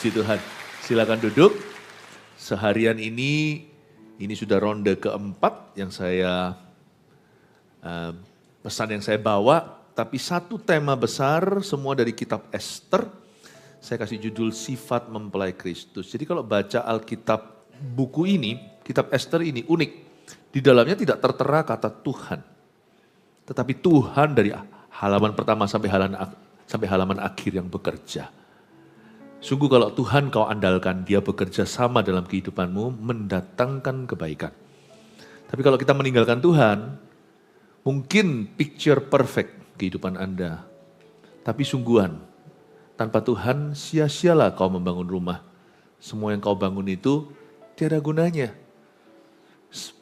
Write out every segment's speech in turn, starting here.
Puji Tuhan. Silakan duduk. Seharian ini sudah ronde keempat yang saya pesan yang saya bawa. Tapi satu tema besar semua dari kitab Ester. Saya kasih judul sifat mempelai Kristus. Jadi kalau baca Alkitab buku ini, kitab Ester ini unik. Di dalamnya tidak tertera kata Tuhan. Tetapi Tuhan dari halaman pertama sampai halaman akhir yang bekerja. Sungguh kalau Tuhan kau andalkan, dia bekerja sama dalam kehidupanmu, mendatangkan kebaikan. Tapi kalau kita meninggalkan Tuhan, mungkin picture perfect kehidupan Anda. Tapi sungguhan, tanpa Tuhan sia-sialah kau membangun rumah. Semua yang kau bangun itu tiada gunanya.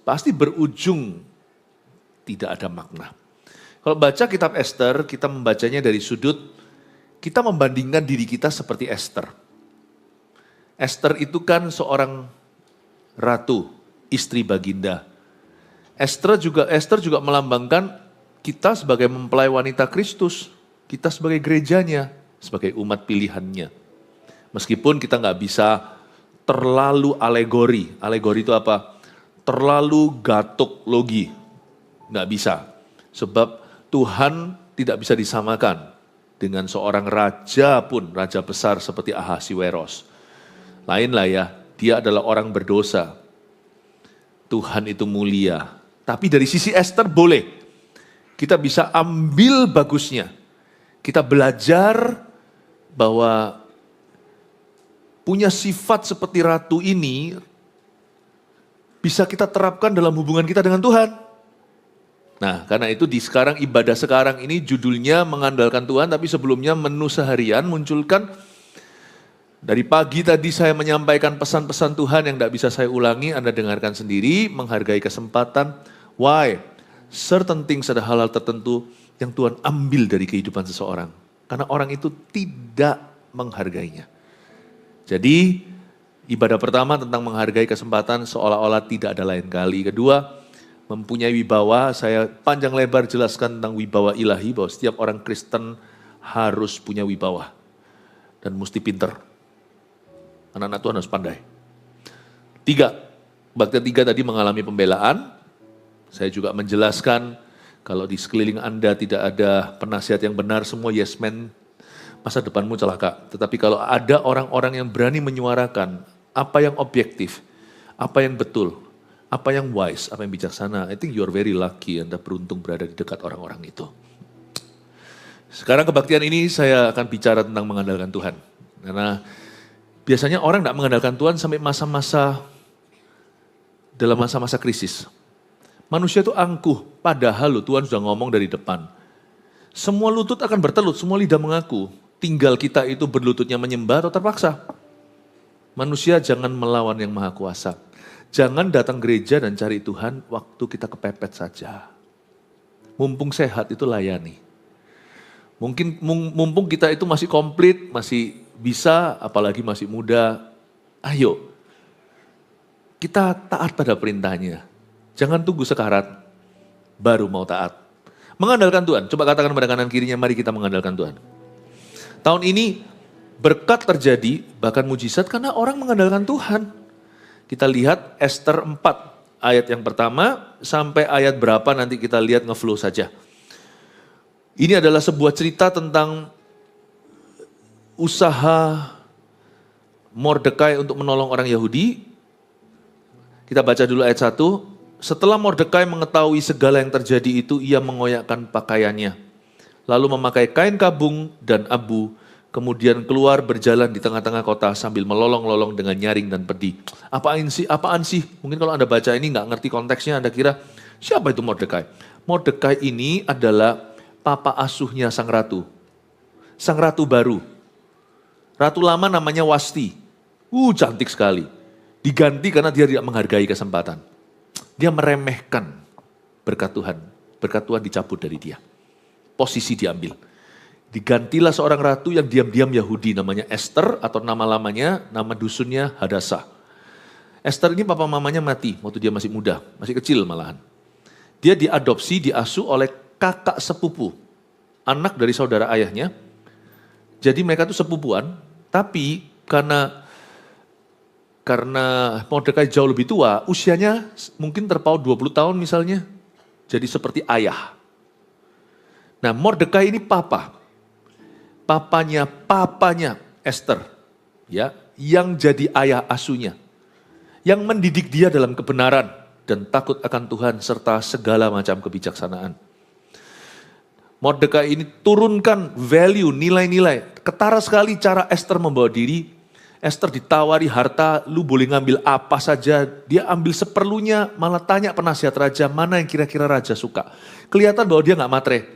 Pasti berujung tidak ada makna. Kalau baca kitab Ester, kita membacanya dari sudut kita membandingkan diri kita seperti Ester. Ester itu kan seorang ratu, istri baginda. Ester juga melambangkan kita sebagai mempelai wanita Kristus. Kita sebagai gerejanya, sebagai umat pilihannya. Meskipun kita nggak bisa terlalu alegori. Alegori itu apa? Terlalu gatuk logi. Nggak bisa. Sebab Tuhan tidak bisa disamakan dengan seorang raja pun, raja besar seperti Ahasiweros. Lainlah ya, dia adalah orang berdosa. Tuhan itu mulia. Tapi dari sisi Ester boleh. Kita bisa ambil bagusnya. Kita belajar bahwa punya sifat seperti ratu ini bisa kita terapkan dalam hubungan kita dengan Tuhan. Nah, karena itu di ibadah sekarang ini judulnya mengandalkan Tuhan, tapi sebelumnya menu seharian munculkan dari pagi tadi saya menyampaikan pesan-pesan Tuhan yang tidak bisa saya ulangi, Anda dengarkan sendiri, menghargai kesempatan. Why? Certain things, ada hal-hal tertentu yang Tuhan ambil dari kehidupan seseorang. Karena orang itu tidak menghargainya. Jadi, ibadah pertama tentang menghargai kesempatan seolah-olah tidak ada lain kali. Kedua, mempunyai wibawa, saya panjang lebar jelaskan tentang wibawa ilahi, bahwa setiap orang Kristen harus punya wibawa. Dan mesti pinter. Anak-anak Tuhan harus pandai. 3, bagian 3 tadi mengalami pembelaan. Saya juga menjelaskan, kalau di sekeliling Anda tidak ada penasihat yang benar, semua yes men, masa depanmu celaka. Tetapi kalau ada orang-orang yang berani menyuarakan apa yang objektif, apa yang betul, apa yang wise, apa yang bijaksana, I think you are very lucky, Anda beruntung berada di dekat orang-orang itu. Sekarang kebaktian ini saya akan bicara tentang mengandalkan Tuhan. Karena biasanya orang tidak mengandalkan Tuhan sampai dalam masa-masa krisis. Manusia itu angkuh, padahal Tuhan sudah ngomong dari depan. Semua lutut akan bertelut, semua lidah mengaku. Tinggal kita itu berlututnya menyembah atau terpaksa. Manusia jangan melawan yang maha kuasa. Jangan datang gereja dan cari Tuhan waktu kita kepepet saja. Mumpung sehat itu layani. Mumpung kita itu masih komplit, masih bisa, apalagi masih muda. Ayo, kita taat pada perintahnya. Jangan tunggu sekarat, baru mau taat. Mengandalkan Tuhan, coba katakan pada kanan kirinya, mari kita mengandalkan Tuhan. Tahun ini berkat terjadi, bahkan mujizat karena orang mengandalkan Tuhan. Kita lihat Ester 4 ayat yang pertama sampai ayat berapa nanti kita lihat ngeflow saja. Ini adalah sebuah cerita tentang usaha Mordekai untuk menolong orang Yahudi. Kita baca dulu ayat 1. Setelah Mordekai mengetahui segala yang terjadi itu, ia mengoyakkan pakaiannya. Lalu memakai kain kabung dan abu. Kemudian keluar berjalan di tengah-tengah kota sambil melolong-lolong dengan nyaring dan pedih. Apaan sih? Mungkin kalau Anda baca ini nggak ngerti konteksnya, Anda kira siapa itu Mordekai? Mordekai ini adalah papa asuhnya sang ratu. Sang ratu baru. Ratu lama namanya Wasti. Cantik sekali. Diganti karena dia tidak menghargai kesempatan. Dia meremehkan berkat Tuhan. Berkat Tuhan dicabut dari dia. Posisi diambil. Digantilah seorang ratu yang diam-diam Yahudi, namanya Ester, atau nama lamanya, nama dusunnya Hadasa. Ester ini papa mamanya mati waktu dia masih muda, masih kecil malahan. Dia diadopsi, diasuh oleh kakak sepupu, anak dari saudara ayahnya. Jadi mereka itu sepupuan, tapi karena Mordekai jauh lebih tua, usianya mungkin terpaut 20 tahun misalnya. Jadi seperti ayah. Nah, Mordekai ini papanya Esther, ya, yang jadi ayah asuhnya, yang mendidik dia dalam kebenaran dan takut akan Tuhan serta segala macam kebijaksanaan. Mordekai ini turunkan value, nilai-nilai. Ketara sekali cara Esther membawa diri. Esther ditawari harta, lu boleh ngambil apa saja. Dia ambil seperlunya, malah tanya penasihat raja, mana yang kira-kira raja suka. Kelihatan bahwa dia gak matre.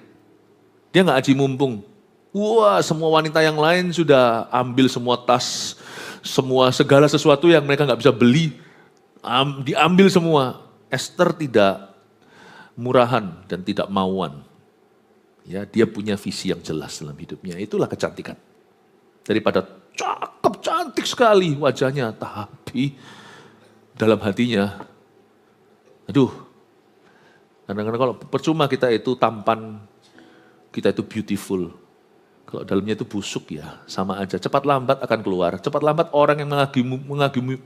Dia gak aji mumpung. Wah, semua wanita yang lain sudah ambil semua tas, segala sesuatu yang mereka gak bisa beli. Diambil semua. Esther tidak murahan dan tidak mauan. Ya, dia punya visi yang jelas dalam hidupnya. Itulah kecantikan. Daripada cakep, cantik sekali wajahnya, tapi dalam hatinya, aduh, kadang-kadang kalau percuma kita itu tampan, kita itu beautiful. Kalau dalamnya itu busuk ya, sama aja. Cepat lambat akan keluar. Cepat lambat orang yang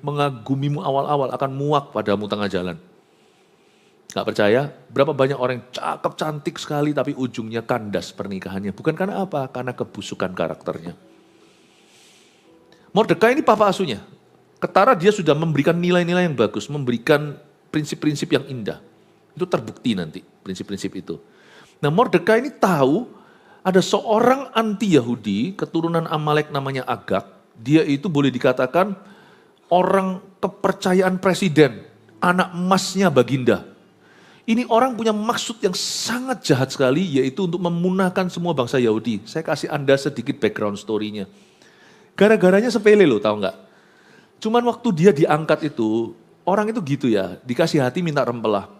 mengagumimu awal-awal akan muak padamu tengah jalan. Gak percaya? Berapa banyak orang yang cakep, cantik sekali, tapi ujungnya kandas pernikahannya. Bukan karena apa? Karena kebusukan karakternya. Mordekai ini papa asuhnya. Ketara dia sudah memberikan nilai-nilai yang bagus, memberikan prinsip-prinsip yang indah. Itu terbukti nanti, prinsip-prinsip itu. Nah, Mordekai ini tahu ada seorang anti-Yahudi, keturunan Amalek namanya Agag. Dia itu boleh dikatakan orang kepercayaan presiden, anak emasnya Baginda. Ini orang punya maksud yang sangat jahat sekali, yaitu untuk memunahkan semua bangsa Yahudi. Saya kasih Anda sedikit background story-nya. Gara-garanya sepele loh, tahu nggak? Cuman waktu dia diangkat itu, orang itu gitu ya, dikasih hati minta rempelah.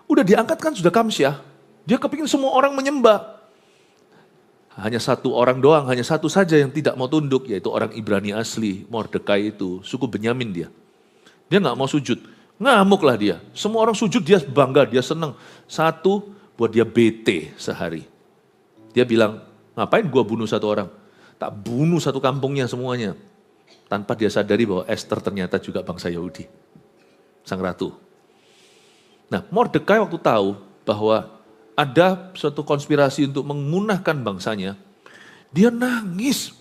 Udah diangkat kan sudah kamsyah, dia kepingin semua orang menyembah. Hanya satu orang doang, hanya satu saja yang tidak mau tunduk, yaitu orang Ibrani asli, Mordekai itu, suku Benyamin dia. Dia nggak mau sujud, ngamuklah dia. Semua orang sujud, dia bangga, dia senang. Satu, buat dia bete sehari. Dia bilang, ngapain gua bunuh satu orang? Tak bunuh satu kampungnya semuanya. Tanpa dia sadari bahwa Esther ternyata juga bangsa Yahudi. Sang ratu. Nah, Mordekai waktu tahu bahwa ada suatu konspirasi untuk memunahkan bangsanya, dia nangis.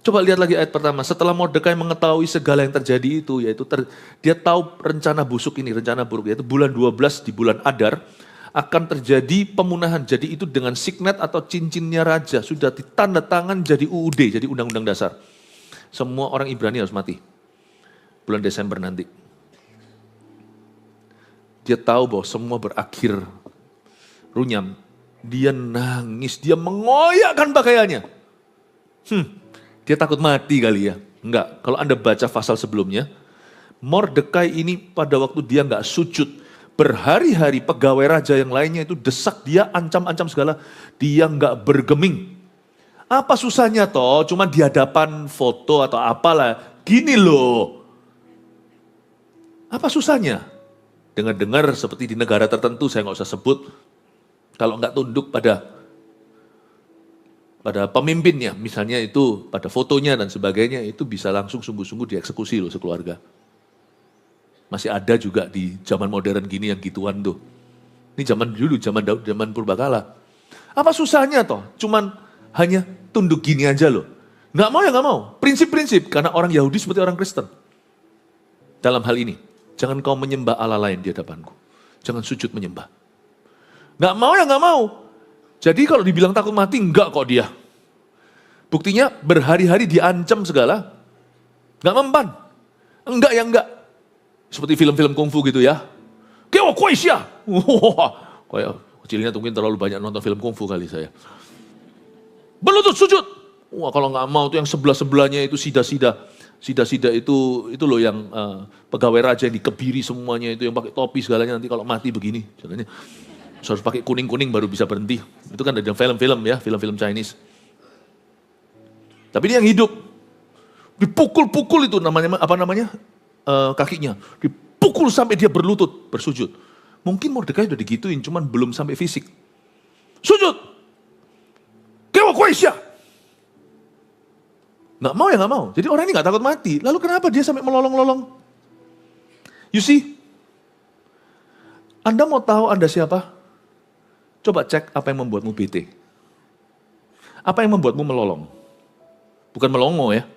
Coba lihat lagi ayat pertama. Setelah Mordekai mengetahui segala yang terjadi itu, yaitu dia tahu rencana busuk ini, rencana buruk, yaitu bulan 12 di bulan Adar, akan terjadi pemunahan. Jadi itu dengan signet atau cincinnya raja. Sudah ditanda tangan jadi UUD, jadi undang-undang dasar. Semua orang Ibrani harus mati. Bulan Desember nanti. Dia tahu bahwa semua berakhir runyam. Dia nangis, dia mengoyakkan pakaiannya. Dia takut mati kali ya. Enggak, kalau Anda baca pasal sebelumnya, Mordekai ini pada waktu dia enggak sujud, berhari-hari pegawai raja yang lainnya itu desak dia, ancam-ancam segala. Dia nggak bergeming. Apa susahnya toh? Cuma di hadapan foto atau apalah. Gini loh. Apa susahnya? Dengar-dengar seperti di negara tertentu, saya nggak usah sebut. Kalau nggak tunduk pada pemimpinnya, misalnya itu pada fotonya dan sebagainya, itu bisa langsung sungguh-sungguh dieksekusi loh sekeluarga. Masih ada juga di zaman modern gini yang gituan tuh. Ini zaman dulu, zaman Daud, zaman Purbakala. Apa susahnya toh? Cuman hanya tunduk gini aja loh. Nggak mau ya nggak mau. Prinsip-prinsip, karena orang Yahudi seperti orang Kristen. Dalam hal ini, jangan kau menyembah Allah lain di hadapanku. Jangan sujud menyembah. Nggak mau ya nggak mau. Jadi kalau dibilang takut mati, enggak kok dia. Buktinya berhari-hari diancam segala. Nggak mempan. Enggak ya enggak. Seperti film-film kungfu gitu ya. Kewa Koisya. Kayak kecilnya mungkin terlalu banyak nonton film kungfu kali saya. Berlutut sujud. Wah, kalau nggak mau tuh yang sebelah-sebelahnya itu sida-sida. Sida-sida itu loh yang pegawai raja yang dikebiri semuanya itu, yang pakai topi segalanya, nanti kalau mati begini. Caranya harus pakai kuning-kuning baru bisa berhenti. Itu kan ada film-film ya, film-film Chinese. Tapi dia yang hidup. Dipukul-pukul itu namanya kakinya. Dipukul sampai dia berlutut, bersujud. Mungkin Mordekai udah digituin, cuman belum sampai fisik. Sujud. Kewa Koisya. Nggak mau ya nggak mau. Jadi orang ini nggak takut mati. Lalu kenapa dia sampai melolong-lolong? You see, Anda mau tahu Anda siapa? Coba cek apa yang membuatmu bete. Apa yang membuatmu melolong? Bukan melongo ya.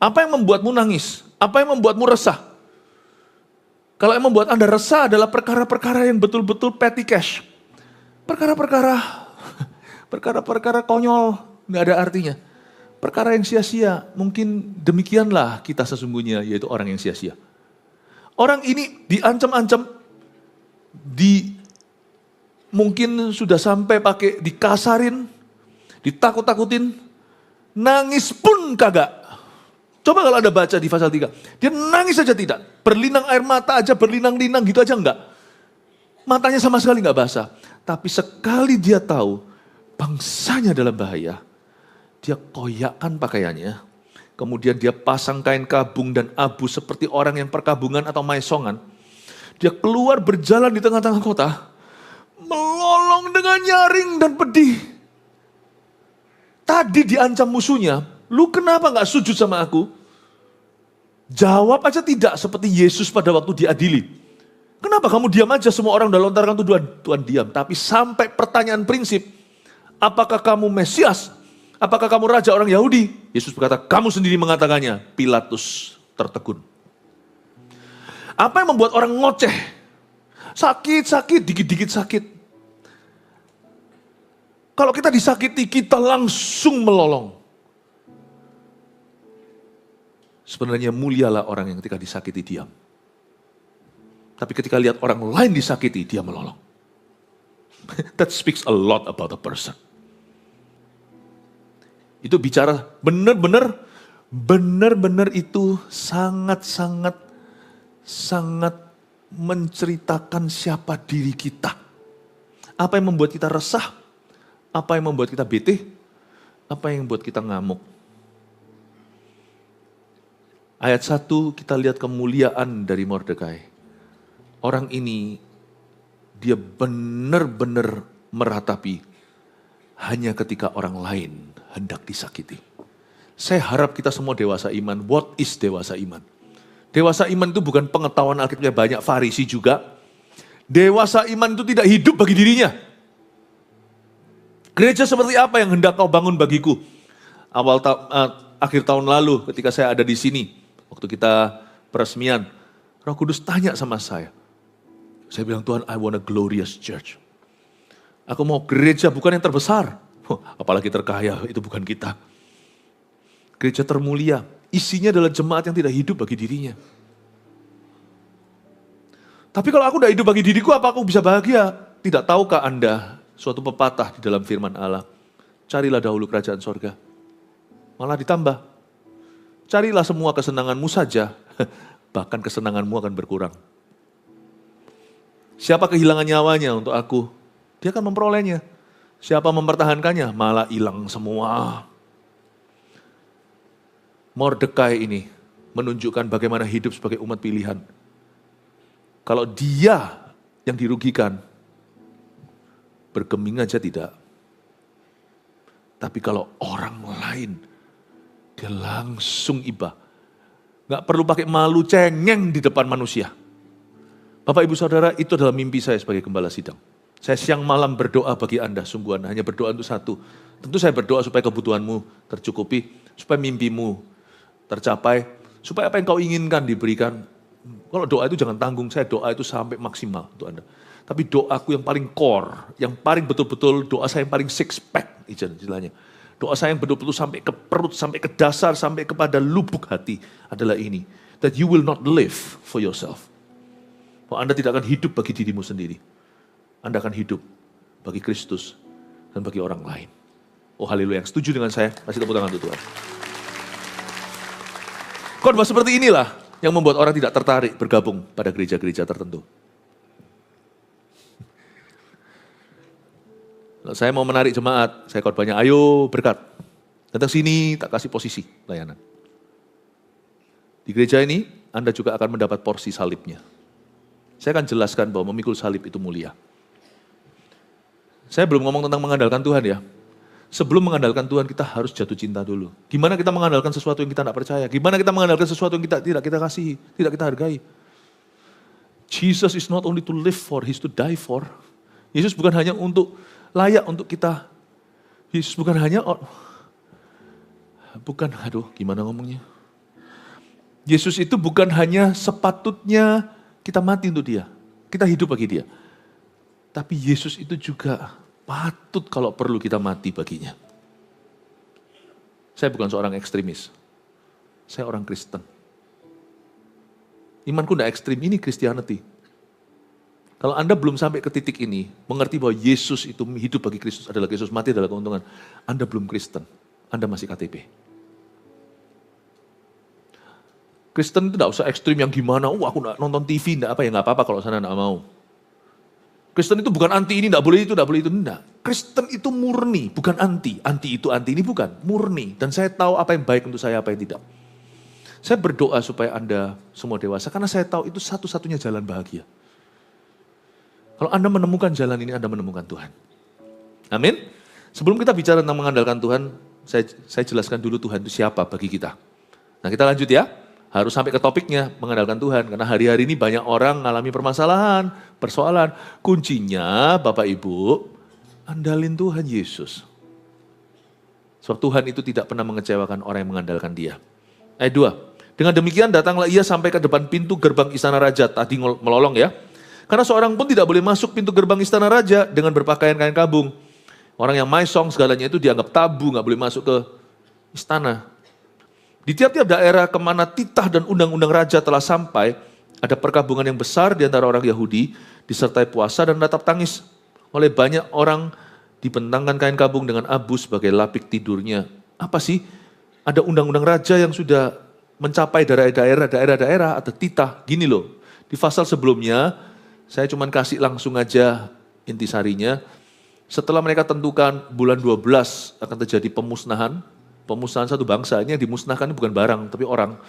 Apa yang membuatmu nangis? Apa yang membuatmu resah? Kalau yang membuat Anda resah adalah perkara-perkara yang betul-betul petty cash. Perkara-perkara konyol, nggak ada artinya. Perkara yang sia-sia, mungkin demikianlah kita sesungguhnya, yaitu orang yang sia-sia. Orang ini diancam-ancam, mungkin sudah sampai pakai dikasarin, ditakut-takutin, nangis pun kagak. Coba kalau Anda baca di pasal 3, dia nangis saja tidak. Berlinang air mata aja, berlinang-linang gitu aja enggak. Matanya sama sekali enggak basah. Tapi sekali dia tahu bangsanya dalam bahaya, dia koyakkan pakaiannya, kemudian dia pasang kain kabung dan abu seperti orang yang perkabungan atau maesongan. Dia keluar berjalan di tengah-tengah kota, melolong dengan nyaring dan pedih. Tadi diancam musuhnya, lu kenapa gak sujud sama aku? Jawab aja tidak seperti Yesus pada waktu diadili. Kenapa kamu diam aja, semua orang udah lontarkan tuduhan, Tuhan diam. Tapi sampai pertanyaan prinsip, apakah kamu Mesias? Apakah kamu Raja orang Yahudi? Yesus berkata, kamu sendiri mengatakannya. Pilatus tertegun. Apa yang membuat orang ngoceh? Sakit, dikit-dikit sakit. Kalau kita disakiti, kita langsung melolong. Sebenarnya mulialah orang yang ketika disakiti diam. Tapi ketika lihat orang lain disakiti, dia melolong. That speaks a lot about a person. Itu bicara benar-benar itu sangat menceritakan siapa diri kita. Apa yang membuat kita resah, apa yang membuat kita bete, apa yang membuat kita ngamuk. Ayat 1 kita lihat kemuliaan dari Mordekai. Orang ini dia benar-benar meratapi hanya ketika orang lain hendak disakiti. Saya harap kita semua dewasa iman. What is dewasa iman? Dewasa iman itu bukan pengetahuan Alkitabnya banyak, Farisi juga. Dewasa iman itu tidak hidup bagi dirinya. Gereja seperti apa yang hendak kau bangun bagiku? Akhir tahun lalu ketika saya ada di sini, waktu kita peresmian, Roh Kudus tanya sama saya. Saya bilang, Tuhan, I want a glorious church. Aku mau gereja bukan yang terbesar. Apalagi terkaya, itu bukan kita. Gereja termulia, isinya adalah jemaat yang tidak hidup bagi dirinya. Tapi kalau aku tidak hidup bagi diriku, apa aku bisa bahagia? Tidak tahukah Anda suatu pepatah di dalam firman Allah? Carilah dahulu kerajaan sorga. Malah ditambah. Carilah semua kesenanganmu saja, bahkan kesenanganmu akan berkurang. Siapa kehilangan nyawanya untuk aku, dia akan memperolehnya. Siapa mempertahankannya, malah hilang semua. Mordekai ini menunjukkan bagaimana hidup sebagai umat pilihan. Kalau dia yang dirugikan, bergeming aja tidak. Tapi kalau orang lain, dia langsung iba. Gak perlu pakai malu cengeng di depan manusia. Bapak Ibu Saudara, itu adalah mimpi saya sebagai gembala sidang. Saya siang malam berdoa bagi Anda, sungguhan hanya berdoa untuk satu. Tentu saya berdoa supaya kebutuhanmu tercukupi, supaya mimpimu tercapai, supaya apa yang kau inginkan diberikan. Kalau doa itu jangan tanggung, saya doa itu sampai maksimal untuk Anda. Tapi doaku yang paling core, yang paling betul-betul doa saya yang paling six pack, istilahnya. Doa saya yang betul-betul sampai ke perut, sampai ke dasar, sampai kepada lubuk hati adalah ini. That you will not live for yourself. Bahwa Anda tidak akan hidup bagi dirimu sendiri. Anda akan hidup bagi Kristus dan bagi orang lain. Oh haleluya, yang setuju dengan saya, kasih tepuk tangan untuk Tuhan. Khotbah seperti inilah yang membuat orang tidak tertarik bergabung pada gereja-gereja tertentu. Kalau saya mau menarik jemaat, saya khotbahnya, ayo berkat. Datang sini, tak kasih posisi layanan. Di gereja ini, Anda juga akan mendapat porsi salibnya. Saya akan jelaskan bahwa memikul salib itu mulia. Saya belum ngomong tentang mengandalkan Tuhan ya. Sebelum mengandalkan Tuhan, kita harus jatuh cinta dulu. Gimana kita mengandalkan sesuatu yang kita tidak percaya? Gimana kita mengandalkan sesuatu yang tidak kita kasihi, tidak kita hargai? Jesus is not only to live for, He's to die for. Yesus bukan hanya untuk layak untuk kita. Yesus bukan hanya, gimana ngomongnya? Yesus itu bukan hanya sepatutnya kita mati untuk Dia. Kita hidup bagi Dia. Tapi Yesus itu juga patut kalau perlu kita mati baginya. Saya bukan seorang ekstremis. Saya orang Kristen. Imanku tidak ekstrim, ini Christianity. Kalau Anda belum sampai ke titik ini, mengerti bahwa Yesus itu hidup bagi Kristus adalah Kristus, mati adalah keuntungan, Anda belum Kristen. Anda masih KTP. Kristen itu tidak usah ekstrim yang gimana, aku tidak nonton TV, nggak apa-apa kalau sana tidak mau. Kristen itu bukan anti ini, tidak boleh itu, enggak. Kristen itu murni, bukan anti. Anti itu, anti ini bukan, murni. Dan saya tahu apa yang baik untuk saya, apa yang tidak. Saya berdoa supaya Anda semua dewasa, karena saya tahu itu satu-satunya jalan bahagia. Kalau Anda menemukan jalan ini, Anda menemukan Tuhan. Amin. Sebelum kita bicara tentang mengandalkan Tuhan, saya jelaskan dulu Tuhan itu siapa bagi kita. Nah kita lanjut ya. Harus sampai ke topiknya, mengandalkan Tuhan. Karena hari-hari ini banyak orang mengalami permasalahan, persoalan. Kuncinya Bapak Ibu, andalin Tuhan Yesus. Sebab Tuhan itu tidak pernah mengecewakan orang yang mengandalkan Dia. Ayat 2. Dengan demikian datanglah ia sampai ke depan pintu gerbang istana raja. Tadi melolong ya. Karena seorang pun tidak boleh masuk pintu gerbang istana raja dengan berpakaian kain kabung. Orang yang maisong segalanya itu dianggap tabu, gak boleh masuk ke istana. Di tiap-tiap daerah kemana titah dan undang-undang raja telah sampai, ada perkabungan yang besar di antara orang Yahudi, disertai puasa dan ratap tangis. Oleh banyak orang dibentangkan kain kabung dengan abu sebagai lapik tidurnya. Apa sih? Ada undang-undang raja yang sudah mencapai daerah-daerah atau titah. Gini loh, di pasal sebelumnya, saya cuma kasih langsung aja intisarinya. Setelah mereka tentukan bulan 12 akan terjadi pemusnahan satu bangsa, ini yang dimusnahkan bukan barang, tapi orang.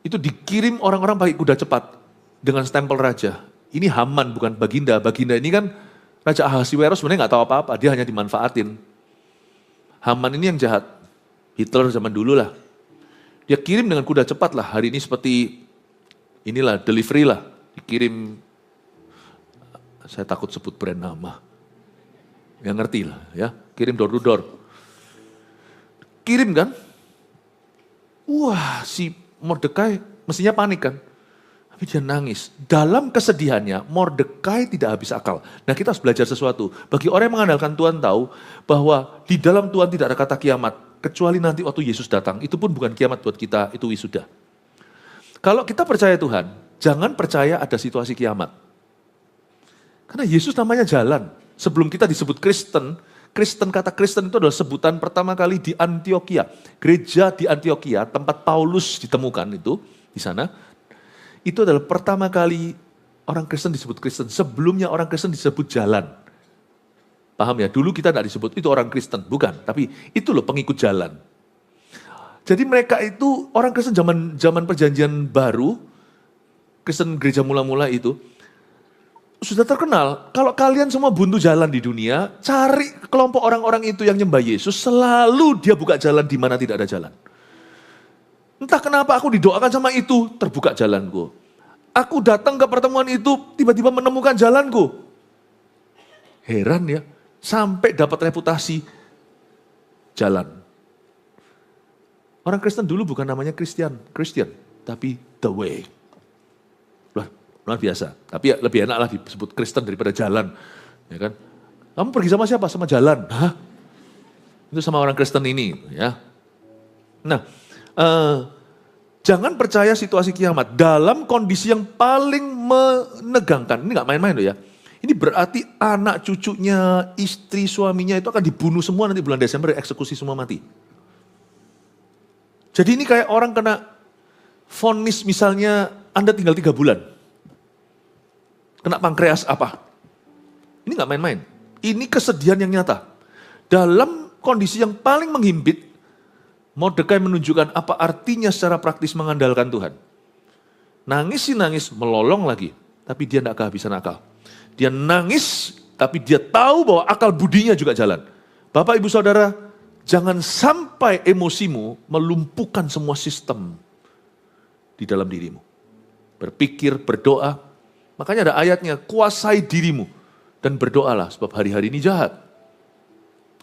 Itu dikirim orang-orang pakai kuda cepat dengan stempel raja. Ini Haman, bukan Baginda. Baginda ini kan Raja Ahasiweros sebenarnya nggak tahu apa-apa, dia hanya dimanfaatin. Haman ini yang jahat. Hitler zaman dulu lah. Dia kirim dengan kuda cepat lah, hari ini seperti inilah, delivery lah. Dikirim, saya takut sebut brand nama. Yang ngerti lah ya, kirim door to door. Kirim kan, wah si Mordekai mestinya panik kan, tapi dia nangis. Dalam kesedihannya, Mordekai tidak habis akal. Nah kita harus belajar sesuatu. Bagi orang yang mengandalkan Tuhan tahu bahwa di dalam Tuhan tidak ada kata kiamat. Kecuali nanti waktu Yesus datang, itu pun bukan kiamat buat kita, itu wisuda. Kalau kita percaya Tuhan, jangan percaya ada situasi kiamat. Karena Yesus namanya jalan. Sebelum kita disebut Kristen, kata Kristen itu adalah sebutan pertama kali di Antioquia. Gereja di Antioquia, tempat Paulus ditemukan itu, di sana. Itu adalah pertama kali orang Kristen disebut Kristen. Sebelumnya orang Kristen disebut jalan. Paham ya? Dulu kita tidak disebut itu orang Kristen, bukan. Tapi itu loh pengikut jalan. Jadi mereka itu orang Kristen zaman perjanjian baru, Kristen gereja mula-mula itu, sudah terkenal, kalau kalian semua buntu jalan di dunia, cari kelompok orang-orang itu yang nyembah Yesus, selalu dia buka jalan di mana tidak ada jalan. Entah kenapa aku didoakan sama itu, terbuka jalanku. Aku datang ke pertemuan itu, tiba-tiba menemukan jalanku. Heran ya, sampai dapat reputasi jalan. Orang Kristen dulu bukan namanya Christian, tapi the way. Luar biasa, tapi ya lebih enak lah disebut Kristen daripada jalan, ya kan? Kamu pergi sama siapa? Sama jalan. Hah? Itu sama orang Kristen ini, ya. Nah, jangan percaya situasi kiamat dalam kondisi yang paling menegangkan. Ini nggak main-main loh ya. Ini berarti anak cucunya, istri, suaminya itu akan dibunuh semua nanti bulan Desember, eksekusi semua mati. Jadi ini kayak orang kena vonis misalnya Anda tinggal 3 bulan. Kena pankreas apa? Ini nggak main-main. Ini kesedihan yang nyata. Dalam kondisi yang paling menghimpit, Mordekai menunjukkan apa artinya secara praktis mengandalkan Tuhan. Nangis sih nangis, melolong lagi. Tapi dia tidak kehabisan akal. Dia nangis, tapi dia tahu bahwa akal budinya juga jalan. Bapak, Ibu, Saudara, jangan sampai emosimu melumpuhkan semua sistem di dalam dirimu. Berpikir, berdoa. Makanya ada ayatnya, kuasai dirimu dan berdoalah sebab hari-hari ini jahat.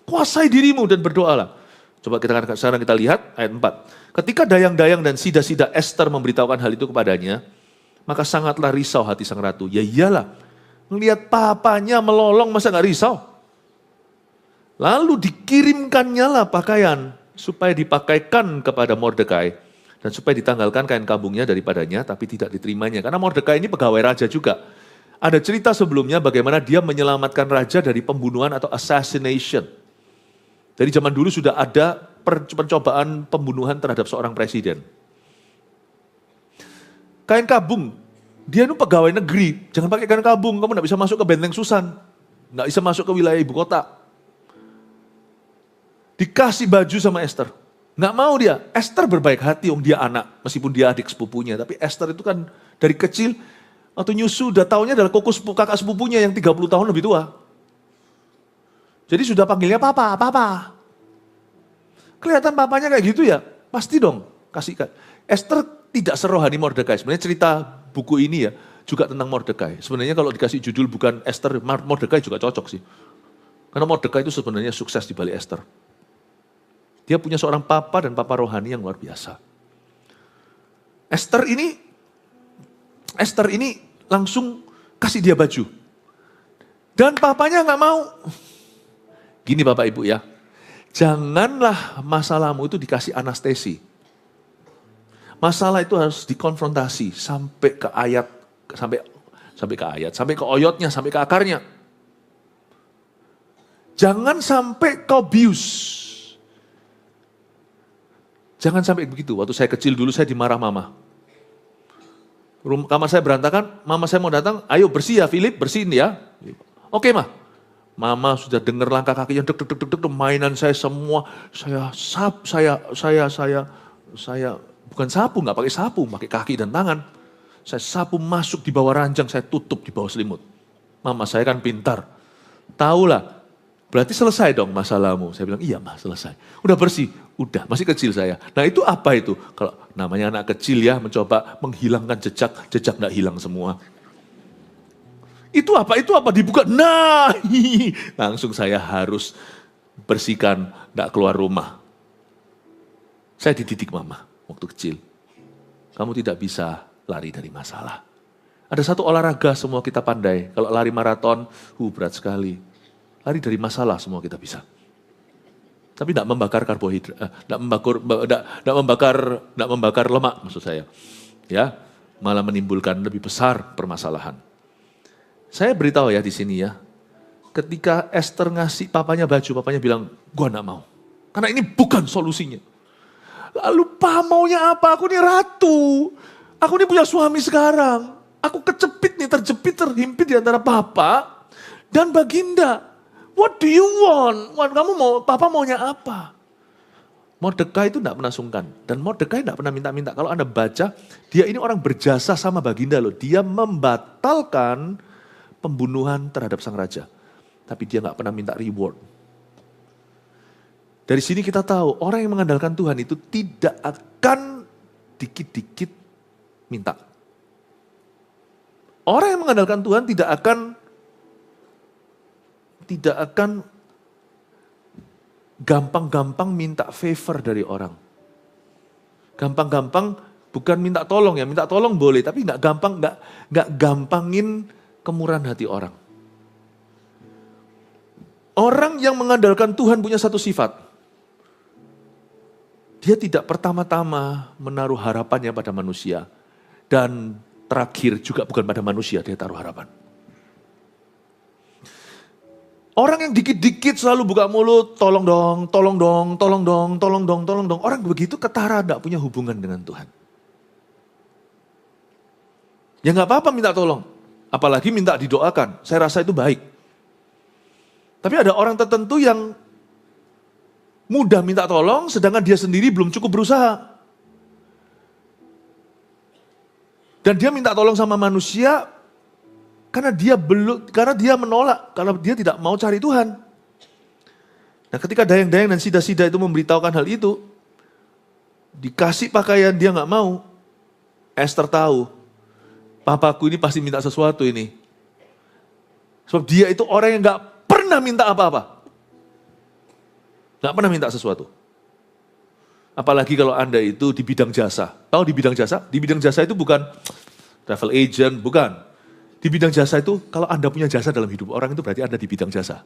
Kuasai dirimu dan berdoalah. Coba sekarang kita lihat ayat 4. Ketika dayang-dayang dan sida-sida Ester memberitahukan hal itu kepadanya, maka sangatlah risau hati sang ratu. Ya iyalah, melihat papanya melolong masa gak risau? Lalu dikirimkannya lah pakaian supaya dipakaikan kepada Mordekai dan supaya ditanggalkan kain kabungnya daripadanya, tapi tidak diterimanya. Karena Mordekai ini pegawai raja juga. Ada cerita sebelumnya bagaimana dia menyelamatkan raja dari pembunuhan atau assassination. Dari zaman dulu sudah ada percobaan pembunuhan terhadap seorang presiden. Kain kabung, dia itu pegawai negeri, jangan pakai kain kabung, kamu tidak bisa masuk ke Benteng Susan, tidak bisa masuk ke wilayah ibu kota. Dikasih baju sama Esther. Nggak mau dia. Esther berbaik hati, dia anak. Meskipun dia adik sepupunya. Tapi Esther itu kan dari kecil, waktu nyusu udah taunya adalah kakak sepupunya yang 30 tahun lebih tua. Jadi sudah panggilnya papa, papa. Kelihatan papanya kayak gitu ya, pasti dong kasihkan. Esther tidak serohani Mordekai. Sebenarnya cerita buku ini ya, juga tentang Mordekai. Sebenarnya kalau dikasih judul bukan Esther, Mordekai juga cocok sih. Karena Mordekai itu sebenarnya sukses di balik Esther. Dia punya seorang papa dan papa rohani yang luar biasa. Esther ini langsung kasih dia baju. Dan papanya nggak mau. Gini Bapak Ibu ya, janganlah masalahmu itu dikasih anestesi. Masalah itu harus dikonfrontasi sampai ke ayat, sampai ke oyotnya, sampai ke akarnya. Jangan sampai kau bius. Jangan sampai begitu. Waktu saya kecil dulu saya dimarah mama. Kamar saya berantakan, mama saya mau datang, ayo bersih ya Philip, bersihin ya. Oke mah. Mama sudah dengar langkah kakinya, dek, mainan saya semua, saya bukan sapu, nggak pakai sapu, pakai kaki dan tangan. Saya sapu masuk di bawah ranjang, saya tutup di bawah selimut. Mama saya kan pintar, tahulah. Berarti selesai dong masalahmu. Saya bilang, iya mah selesai. Udah bersih, udah masih kecil saya. Nah itu apa itu? Kalau namanya anak kecil ya mencoba menghilangkan jejak gak hilang semua. Itu apa? Dibuka. Nah, langsung saya harus bersihkan, gak keluar rumah. Saya dididik mama waktu kecil. Kamu tidak bisa lari dari masalah. Ada satu olahraga semua kita pandai. Kalau lari maraton, berat sekali. Lari dari masalah semua kita bisa. Tapi tidak membakar karbohidrat, tidak membakar lemak maksud saya. Ya, malah menimbulkan lebih besar permasalahan. Saya beritahu ya di sini ya. Ketika Esther ngasih papanya baju, papanya bilang, gua enggak mau. Karena ini bukan solusinya. Lalu pa maunya apa? Aku ini ratu. Aku ini punya suami sekarang. Aku terhimpit di antara papa dan baginda. What do you want? Papa maunya apa? Mordekai itu tidak pernah sungkan. Dan Mordekai tidak pernah minta-minta. Kalau Anda baca, dia ini orang berjasa sama baginda loh. Dia membatalkan pembunuhan terhadap sang raja. Tapi dia nggak pernah minta reward. Dari sini kita tahu, orang yang mengandalkan Tuhan itu tidak akan dikit-dikit minta. Orang yang mengandalkan Tuhan tidak akan gampang-gampang minta favor dari orang. Gampang-gampang bukan minta tolong ya, minta tolong boleh, tapi nggak gampangin kemurahan hati orang. Orang yang mengandalkan Tuhan punya satu sifat. Dia tidak pertama-tama menaruh harapannya pada manusia. Dan terakhir juga bukan pada manusia dia taruh harapan. Orang yang dikit-dikit selalu buka mulut, tolong dong, tolong dong, tolong dong, tolong dong, tolong dong. Orang begitu ketara, tidak punya hubungan dengan Tuhan. Ya nggak apa-apa minta tolong, apalagi minta didoakan. Saya rasa itu baik. Tapi ada orang tertentu yang mudah minta tolong, sedangkan dia sendiri belum cukup berusaha. Dan dia minta tolong sama manusia, karena dia menolak, karena dia tidak mau cari Tuhan. Nah ketika dayang-dayang dan sida-sida itu memberitahukan hal itu, dikasih pakaian dia nggak mau, Esther tahu, papaku ini pasti minta sesuatu ini. Sebab dia itu orang yang nggak pernah minta apa-apa. Nggak pernah minta sesuatu. Apalagi kalau Anda itu di bidang jasa. Tahu di bidang jasa? Di bidang jasa itu bukan travel agent, bukan. Di bidang jasa itu, kalau Anda punya jasa dalam hidup orang itu berarti Anda di bidang jasa.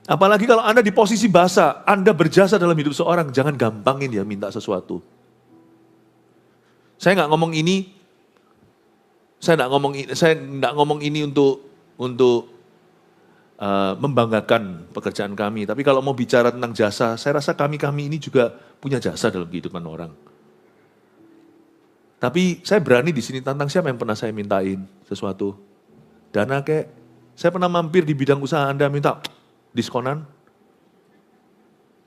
Apalagi kalau Anda di posisi basa, Anda berjasa dalam hidup seorang, jangan gampangin dia minta sesuatu. Saya nggak ngomong ini, saya nggak ngomong ini untuk membanggakan pekerjaan kami. Tapi kalau mau bicara tentang jasa, saya rasa kami ini juga punya jasa dalam kehidupan orang. Tapi saya berani di sini tantang siapa yang pernah saya mintain sesuatu. Dana kek, saya pernah mampir di bidang usaha Anda minta diskonan.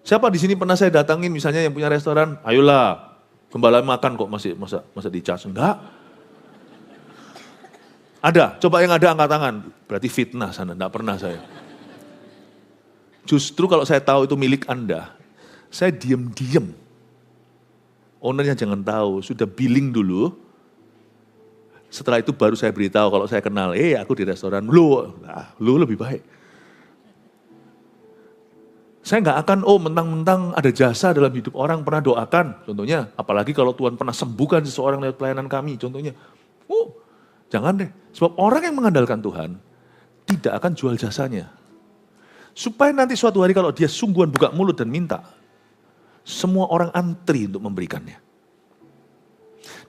Siapa di sini pernah saya datangin misalnya yang punya restoran, ayolah, gembala makan kok masa di-charge. Enggak. Ada, coba yang ada angkat tangan. Berarti fitnah sana, enggak pernah saya. Justru kalau saya tahu itu milik Anda, saya diam-diam. Ownernya jangan tahu, sudah billing dulu. Setelah itu baru saya beritahu kalau saya kenal, aku di restoran, lu lebih baik. Saya nggak akan, mentang-mentang ada jasa dalam hidup orang, pernah doakan. Contohnya, apalagi kalau Tuhan pernah sembuhkan seseorang lewat pelayanan kami, contohnya. Jangan deh, sebab orang yang mengandalkan Tuhan, tidak akan jual jasanya. Supaya nanti suatu hari kalau dia sungguhan buka mulut dan minta, semua orang antri untuk memberikannya.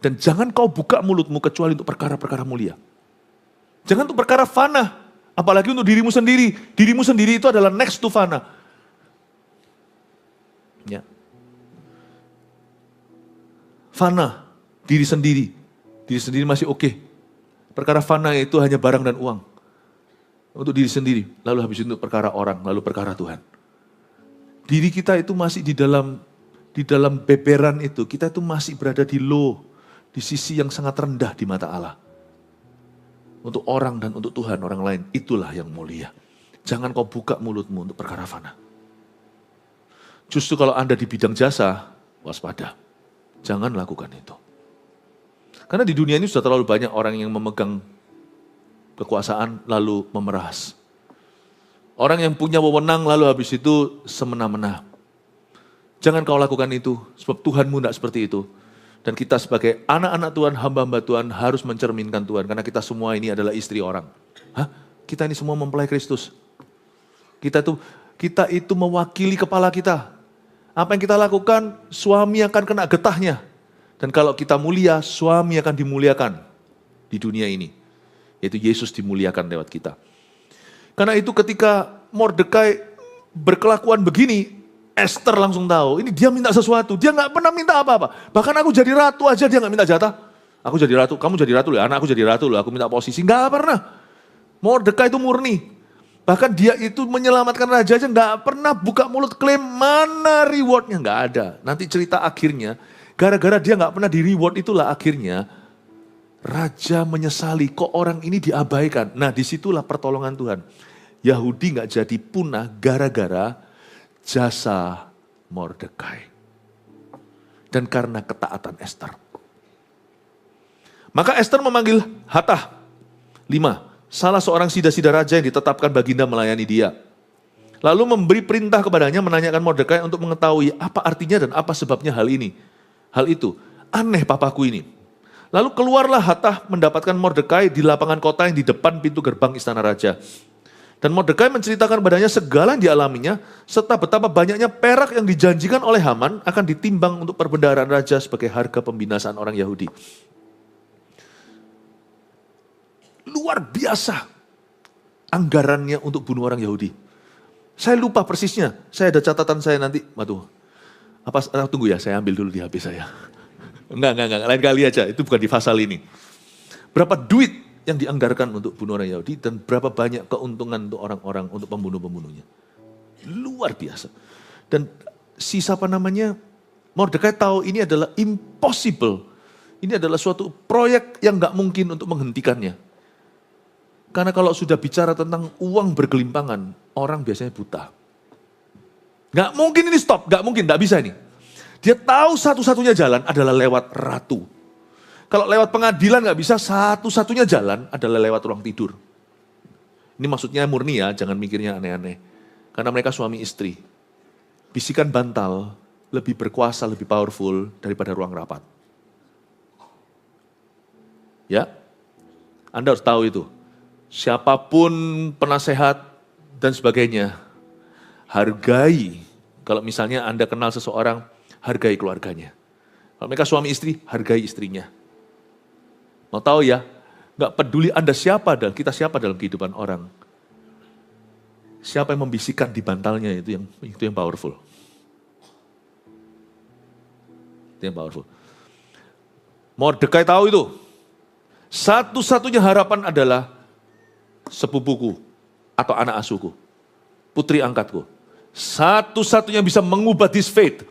Dan jangan kau buka mulutmu kecuali untuk perkara-perkara mulia. Jangan untuk perkara fana, apalagi untuk dirimu sendiri. Dirimu sendiri itu adalah next to fana. Ya. Fana, diri sendiri masih oke. Perkara fana itu hanya barang dan uang. Untuk diri sendiri, lalu habis itu untuk perkara orang, lalu perkara Tuhan. Diri kita itu masih di dalam beberan itu, kita itu masih berada di sisi yang sangat rendah di mata Allah. Untuk orang dan untuk Tuhan, orang lain, itulah yang mulia. Jangan kau buka mulutmu untuk perkara fana. Justru kalau Anda di bidang jasa, waspada. Jangan lakukan itu. Karena di dunia ini sudah terlalu banyak orang yang memegang kekuasaan lalu memeras. Orang yang punya wewenang lalu habis itu semena-mena. Jangan kau lakukan itu, sebab Tuhanmu tidak seperti itu. Dan kita sebagai anak-anak Tuhan, hamba-hamba Tuhan harus mencerminkan Tuhan. Karena kita semua ini adalah istri orang. Kita ini semua mempelai Kristus. Kita itu mewakili kepala kita. Apa yang kita lakukan, suami akan kena getahnya. Dan kalau kita mulia, suami akan dimuliakan di dunia ini. Yaitu Yesus dimuliakan lewat kita. Karena itu ketika Mordekai berkelakuan begini, Esther langsung tahu, ini dia minta sesuatu. Dia gak pernah minta apa-apa. Bahkan aku jadi ratu aja dia gak minta jatah. Aku jadi ratu, kamu jadi ratu loh, anakku jadi ratu loh, aku minta posisi. Gak pernah. Mordekai itu murni. Bahkan dia itu menyelamatkan raja aja gak pernah buka mulut klaim mana rewardnya. Gak ada. Nanti cerita akhirnya, gara-gara dia gak pernah di reward itulah akhirnya raja menyesali kok orang ini diabaikan. Nah disitulah pertolongan Tuhan. Yahudi gak jadi punah gara-gara jasa Mordekai. Dan karena ketaatan Esther. Maka Esther memanggil Hatah. 5. Salah seorang sida-sida raja yang ditetapkan baginda melayani dia. Lalu memberi perintah kepadanya menanyakan Mordekai untuk mengetahui apa artinya dan apa sebabnya hal itu. Aneh papaku ini. Lalu keluarlah Hatah mendapatkan Mordekai di lapangan kota yang di depan pintu gerbang istana raja. Dan Mordekai menceritakan padanya segala yang dialaminya, serta betapa banyaknya perak yang dijanjikan oleh Haman akan ditimbang untuk perbendaharaan raja sebagai harga pembinasaan orang Yahudi. Luar biasa anggarannya untuk bunuh orang Yahudi. Saya lupa persisnya, saya ada catatan saya nanti. Tunggu ya, saya ambil dulu di HP saya. Enggak, lain kali aja, itu bukan di pasal ini. Berapa duit yang dianggarkan untuk bunuh orang Yahudi dan berapa banyak keuntungan untuk orang-orang, untuk pembunuh-pembunuhnya. Luar biasa. Dan Mordekai tahu ini adalah impossible. Ini adalah suatu proyek yang gak mungkin untuk menghentikannya. Karena kalau sudah bicara tentang uang bergelimpangan, orang biasanya buta. Gak mungkin ini stop, gak mungkin, gak bisa ini. Dia tahu satu-satunya jalan adalah lewat ratu. Kalau lewat pengadilan gak bisa, satu-satunya jalan adalah lewat ruang tidur. Ini maksudnya murni ya, jangan mikirnya aneh-aneh. Karena mereka suami istri. Bisikan bantal lebih berkuasa, lebih powerful daripada ruang rapat. Ya, Anda harus tahu itu. Siapapun penasehat dan sebagainya, hargai. Kalau misalnya Anda kenal seseorang, hargai keluarganya. Kalau mereka suami istri, hargai istrinya. Mau tahu ya, gak peduli Anda siapa dan kita siapa dalam kehidupan orang. Siapa yang membisikkan di bantalnya itu yang powerful. Itu yang powerful. Mordekai tahu itu. Satu-satunya harapan adalah sepupuku atau anak asuhku, putri angkatku. Satu-satunya bisa mengubah this fate,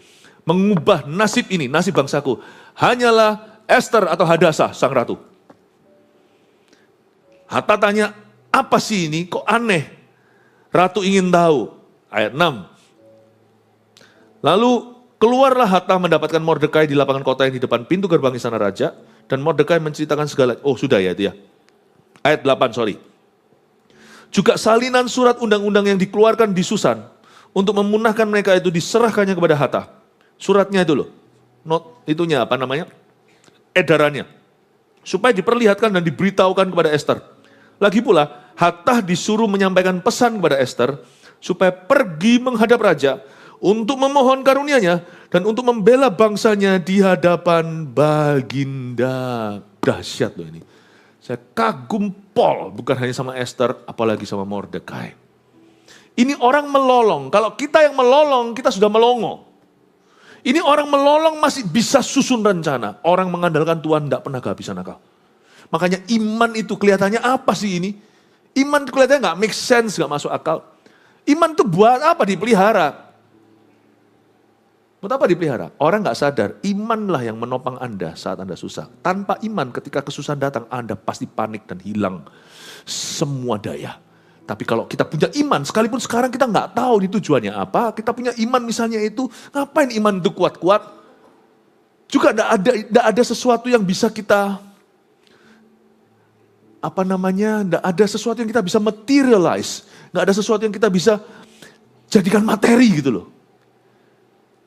mengubah nasib ini, nasib bangsaku, hanyalah Esther atau Hadasa, sang ratu. Hatta tanya, apa sih ini? Kok aneh? Ratu ingin tahu. Ayat 6. Lalu keluarlah Hatta mendapatkan Mordekai di lapangan kota yang di depan pintu gerbang istana raja. Dan Mordekai menceritakan segala, sudah ya itu ya. Ayat 8, Juga salinan surat undang-undang yang dikeluarkan di Susan untuk memunahkan mereka itu diserahkannya kepada Hatta. Suratnya itu loh. Edarannya. Supaya diperlihatkan dan diberitahukan kepada Esther. Lagi pula, Hatta disuruh menyampaikan pesan kepada Esther supaya pergi menghadap raja untuk memohon karunia-Nya dan untuk membela bangsanya di hadapan baginda. Dahsyat loh ini. Saya kagum pol, bukan hanya sama Esther, apalagi sama Mordekai. Ini orang melolong. Kalau kita yang melolong, kita sudah melongo. Ini orang melolong masih bisa susun rencana. Orang mengandalkan Tuhan tidak pernah kehabisan akal. Makanya iman itu kelihatannya apa sih ini? Iman itu kelihatannya nggak make sense, nggak masuk akal. Iman itu buat apa dipelihara? Buat apa dipelihara? Orang nggak sadar, imanlah yang menopang Anda saat Anda susah. Tanpa iman ketika kesusahan datang, Anda pasti panik dan hilang semua daya. Tapi kalau kita punya iman, sekalipun sekarang kita nggak tahu tujuannya apa, kita punya iman misalnya itu, ngapain iman itu kuat-kuat? Juga nggak ada sesuatu yang bisa kita nggak ada sesuatu yang kita bisa materialize, nggak ada sesuatu yang kita bisa jadikan materi gitu loh.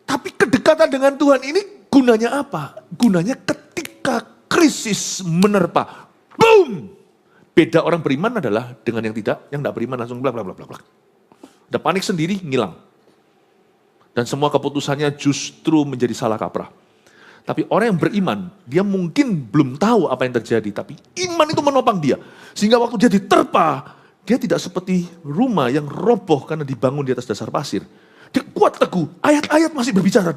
Tapi kedekatan dengan Tuhan ini gunanya apa? Gunanya ketika krisis menerpa, boom! Beda orang beriman adalah dengan yang tidak beriman langsung blak. Udah panik sendiri, ngilang. Dan semua keputusannya justru menjadi salah kaprah. Tapi orang yang beriman, dia mungkin belum tahu apa yang terjadi, tapi iman itu menopang dia. Sehingga waktu dia diterpa, dia tidak seperti rumah yang roboh karena dibangun di atas dasar pasir. Dia kuat teguh, ayat-ayat masih berbicara.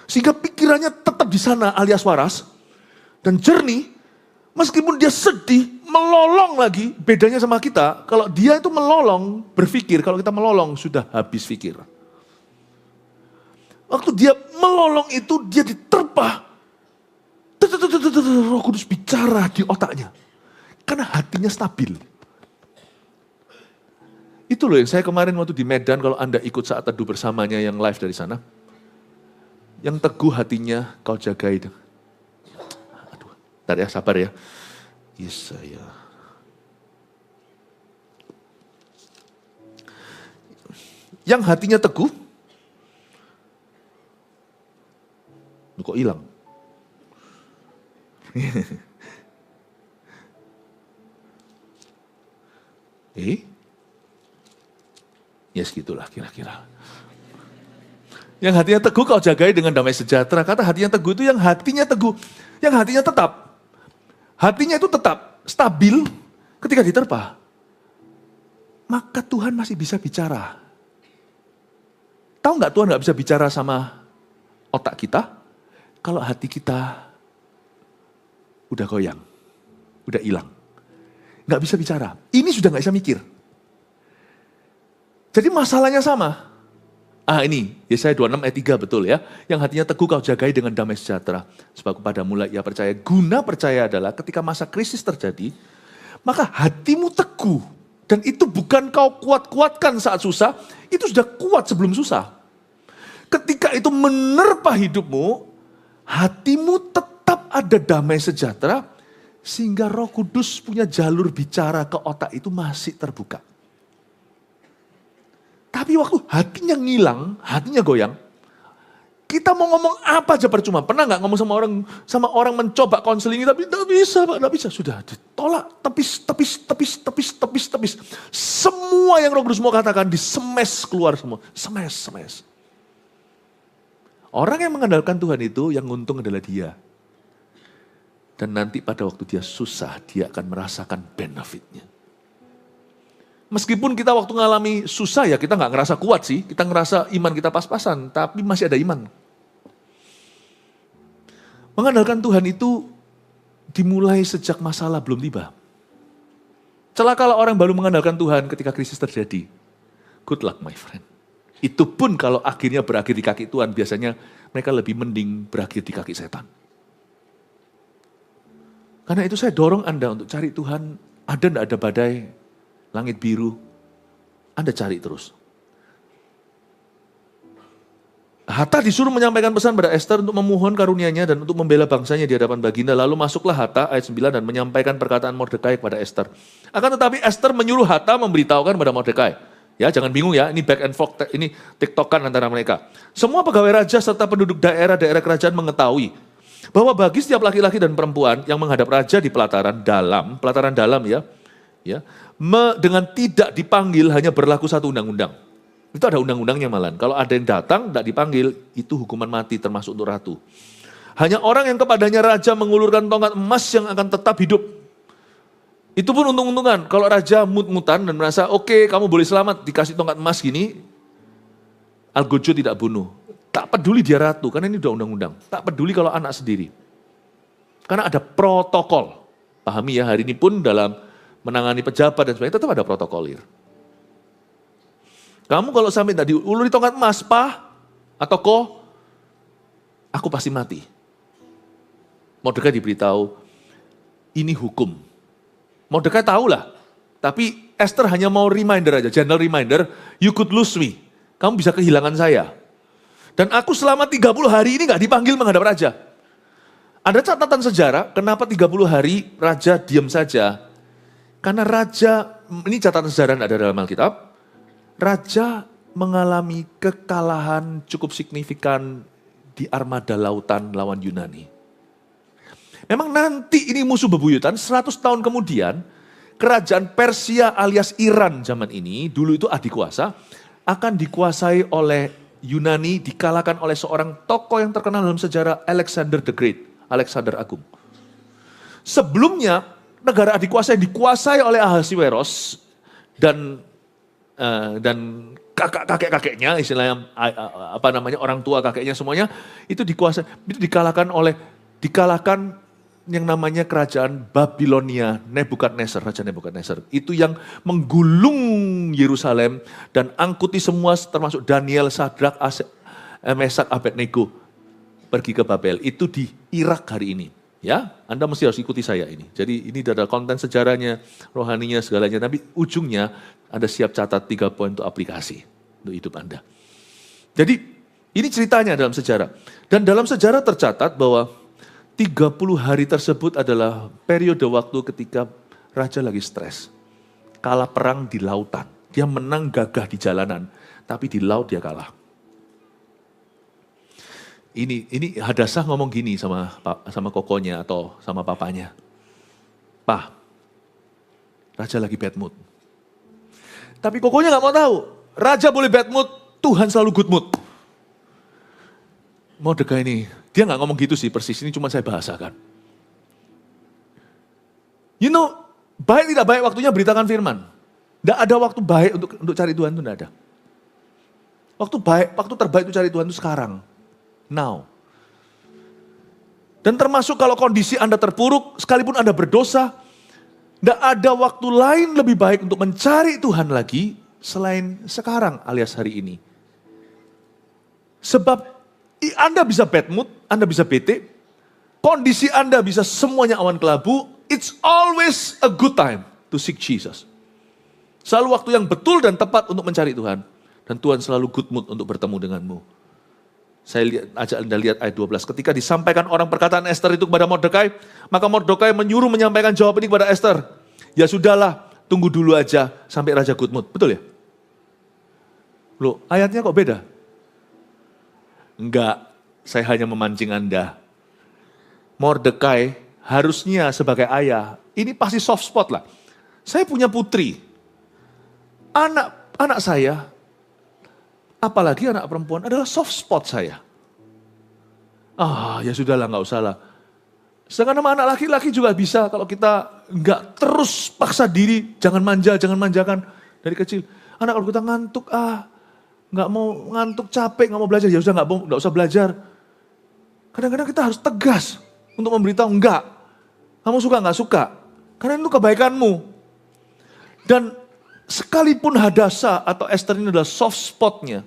Sehingga pikirannya tetap di sana alias waras. Dan jernih, meskipun dia sedih, melolong lagi. Bedanya sama kita, kalau dia itu melolong, berpikir. Kalau kita melolong, sudah habis pikir. Waktu dia melolong itu, dia diterpa. Roh Kudus bicara di otaknya. Karena hatinya stabil. Itu loh yang saya kemarin waktu di Medan, kalau Anda ikut saat teduh bersamanya yang live dari sana. Yang teguh hatinya kau jagai. Aduh, bentar ya, sabar ya. Yesaya. Yang hatinya teguh, kok hilang? Ya segitulah kira-kira. Yang hatinya teguh kau jagai dengan damai sejahtera. Kata hatinya teguh itu yang hatinya teguh. Yang hatinya tetap. Hatinya itu tetap stabil ketika diterpa. Maka Tuhan masih bisa bicara. Tahu nggak Tuhan nggak bisa bicara sama otak kita? Kalau hati kita udah goyang, udah hilang. Nggak bisa bicara. Ini sudah nggak bisa mikir. Jadi masalahnya sama. Ini Yesaya 26 ayat 3 betul ya. Yang hatinya teguh kau jagai dengan damai sejahtera. Sebab kepada mulai ia percaya. Guna percaya adalah ketika masa krisis terjadi, maka hatimu teguh. Dan itu bukan kau kuat-kuatkan saat susah, itu sudah kuat sebelum susah. Ketika itu menerpa hidupmu, hatimu tetap ada damai sejahtera, sehingga Roh Kudus punya jalur bicara ke otak itu masih terbuka. Tapi waktu hatinya ngilang, hatinya goyang, kita mau ngomong apa aja percuma. Pernah nggak ngomong sama orang mencoba konseling, tapi tidak bisa Pak, tidak bisa. Sudah ditolak, tepis. Semua yang Roh Kudus mau katakan disemes keluar semua. Semes. Orang yang mengandalkan Tuhan itu yang untung adalah dia. Dan nanti pada waktu dia susah, dia akan merasakan benefitnya. Meskipun kita waktu ngalami susah ya kita nggak ngerasa kuat sih. Kita ngerasa iman kita pas-pasan, tapi masih ada iman. Mengandalkan Tuhan itu dimulai sejak masalah belum tiba. Celakalah orang baru mengandalkan Tuhan ketika krisis terjadi. Good luck my friend. Itu pun kalau akhirnya berakhir di kaki Tuhan, biasanya mereka lebih mending berakhir di kaki setan. Karena itu saya dorong Anda untuk cari Tuhan, ada enggak ada badai, langit biru, Anda cari terus. Hatta disuruh menyampaikan pesan pada Esther untuk memohon karunia-Nya dan untuk membela bangsanya di hadapan baginda. Lalu masuklah Hatta ayat 9 dan menyampaikan perkataan Mordekai kepada Esther. Akan tetapi Esther menyuruh Hatta memberitahukan kepada Mordekai. Ya, jangan bingung ya, ini back and forth, ini tiktokan antara mereka. Semua pegawai raja serta penduduk daerah-daerah kerajaan mengetahui bahwa bagi setiap laki-laki dan perempuan yang menghadap raja di pelataran dalam dengan tidak dipanggil hanya berlaku satu undang-undang. Itu ada undang-undangnya malahan. Kalau ada yang datang, tidak dipanggil, itu hukuman mati termasuk untuk ratu. Hanya orang yang kepadanya raja mengulurkan tongkat emas yang akan tetap hidup. Itu pun untung-untungan. Kalau raja mut-mutan dan merasa, oke, kamu boleh selamat, dikasih tongkat emas gini, Algojo tidak bunuh. Tak peduli dia ratu, karena ini udah undang-undang. Tak peduli kalau anak sendiri. Karena ada protokol. Pahami ya, hari ini pun dalam menangani pejabat dan sebagainya, tetap ada protokolir. Kamu kalau sampai tidak diuluri tongkat emas, Pak, atau Ko, aku pasti mati. Mordekai diberitahu, ini hukum. Mordekai tahulah, tapi Esther hanya mau reminder aja, gentle reminder, you could lose me. Kamu bisa kehilangan saya. Dan aku selama 30 hari ini gak dipanggil menghadap raja. Ada catatan sejarah, kenapa 30 hari raja diam saja? Karena raja, ini catatan sejarah ada dalam Alkitab, raja mengalami kekalahan cukup signifikan di armada lautan lawan Yunani. Memang nanti ini musuh bebuyutan, 100 tahun kemudian, kerajaan Persia alias Iran zaman ini, dulu itu adikuasa, akan dikuasai oleh Yunani, dikalahkan oleh seorang tokoh yang terkenal dalam sejarah, Alexander the Great, Alexander Agung. Sebelumnya, negara adikuasa yang dikuasai oleh Ahasiweros dan kakek-kakeknya, istilahnya orang tua kakeknya semuanya, itu dikalahkan yang namanya kerajaan Babilonia, Raja Nebukadnezar. Itu yang menggulung Yerusalem dan angkuti semua termasuk Daniel, Sadrak, Mesak, Abednego pergi ke Babel. Itu di Irak hari ini. Ya, Anda mesti harus ikuti saya ini. Jadi ini ada konten sejarahnya, rohaninya, segalanya. Tapi ujungnya Anda siap catat 3 poin untuk aplikasi untuk hidup Anda. Jadi ini ceritanya dalam sejarah. Dan dalam sejarah tercatat bahwa 30 hari tersebut adalah periode waktu ketika raja lagi stres. Kalah perang di lautan. Dia menang gagah di jalanan, tapi di laut dia kalah. Ini Hadasah ngomong gini sama kokonya atau sama papanya. Pak, raja lagi bad mood. Tapi kokonya gak mau tahu. Raja boleh bad mood, Tuhan selalu good mood. Mordekai ini, dia gak ngomong gitu sih persis, ini cuma saya bahasakan. You know, baik tidak baik waktunya beritakan firman. Tidak ada waktu baik untuk cari Tuhan itu tidak ada. Waktu terbaik untuk cari Tuhan itu sekarang. Now. Dan termasuk kalau kondisi Anda terpuruk, sekalipun Anda berdosa, tidak ada waktu lain lebih baik untuk mencari Tuhan lagi selain sekarang alias hari ini. Sebab Anda bisa bad mood, Anda bisa bete, kondisi Anda bisa semuanya awan kelabu, it's always a good time to seek Jesus. Selalu waktu yang betul dan tepat untuk mencari Tuhan. Dan Tuhan selalu good mood untuk bertemu denganmu. Saya ajak Anda lihat ayat 12. Ketika disampaikan orang perkataan Esther itu kepada Mordekai, maka Mordekai menyuruh menyampaikan jawab ini kepada Esther. Ya sudahlah, tunggu dulu aja sampai Raja good mood. Betul ya? Loh, ayatnya kok beda? Enggak, saya hanya memancing Anda. Mordekai harusnya sebagai ayah, ini pasti soft spot lah. Saya punya putri. Anak saya, apalagi anak perempuan adalah soft spot saya. Ya sudahlah, nggak usah lah. Sedangkan sama anak laki-laki juga bisa kalau kita nggak terus paksa diri, jangan manja, jangan manjakan dari kecil. Anak kalau kita ngantuk, nggak mau ngantuk, capek, nggak mau belajar, ya sudah nggak usah belajar. Kadang-kadang kita harus tegas untuk memberitahu enggak. Kamu suka nggak suka, karena itu kebaikanmu. Dan sekalipun Hadasa atau Esther ini adalah soft spotnya,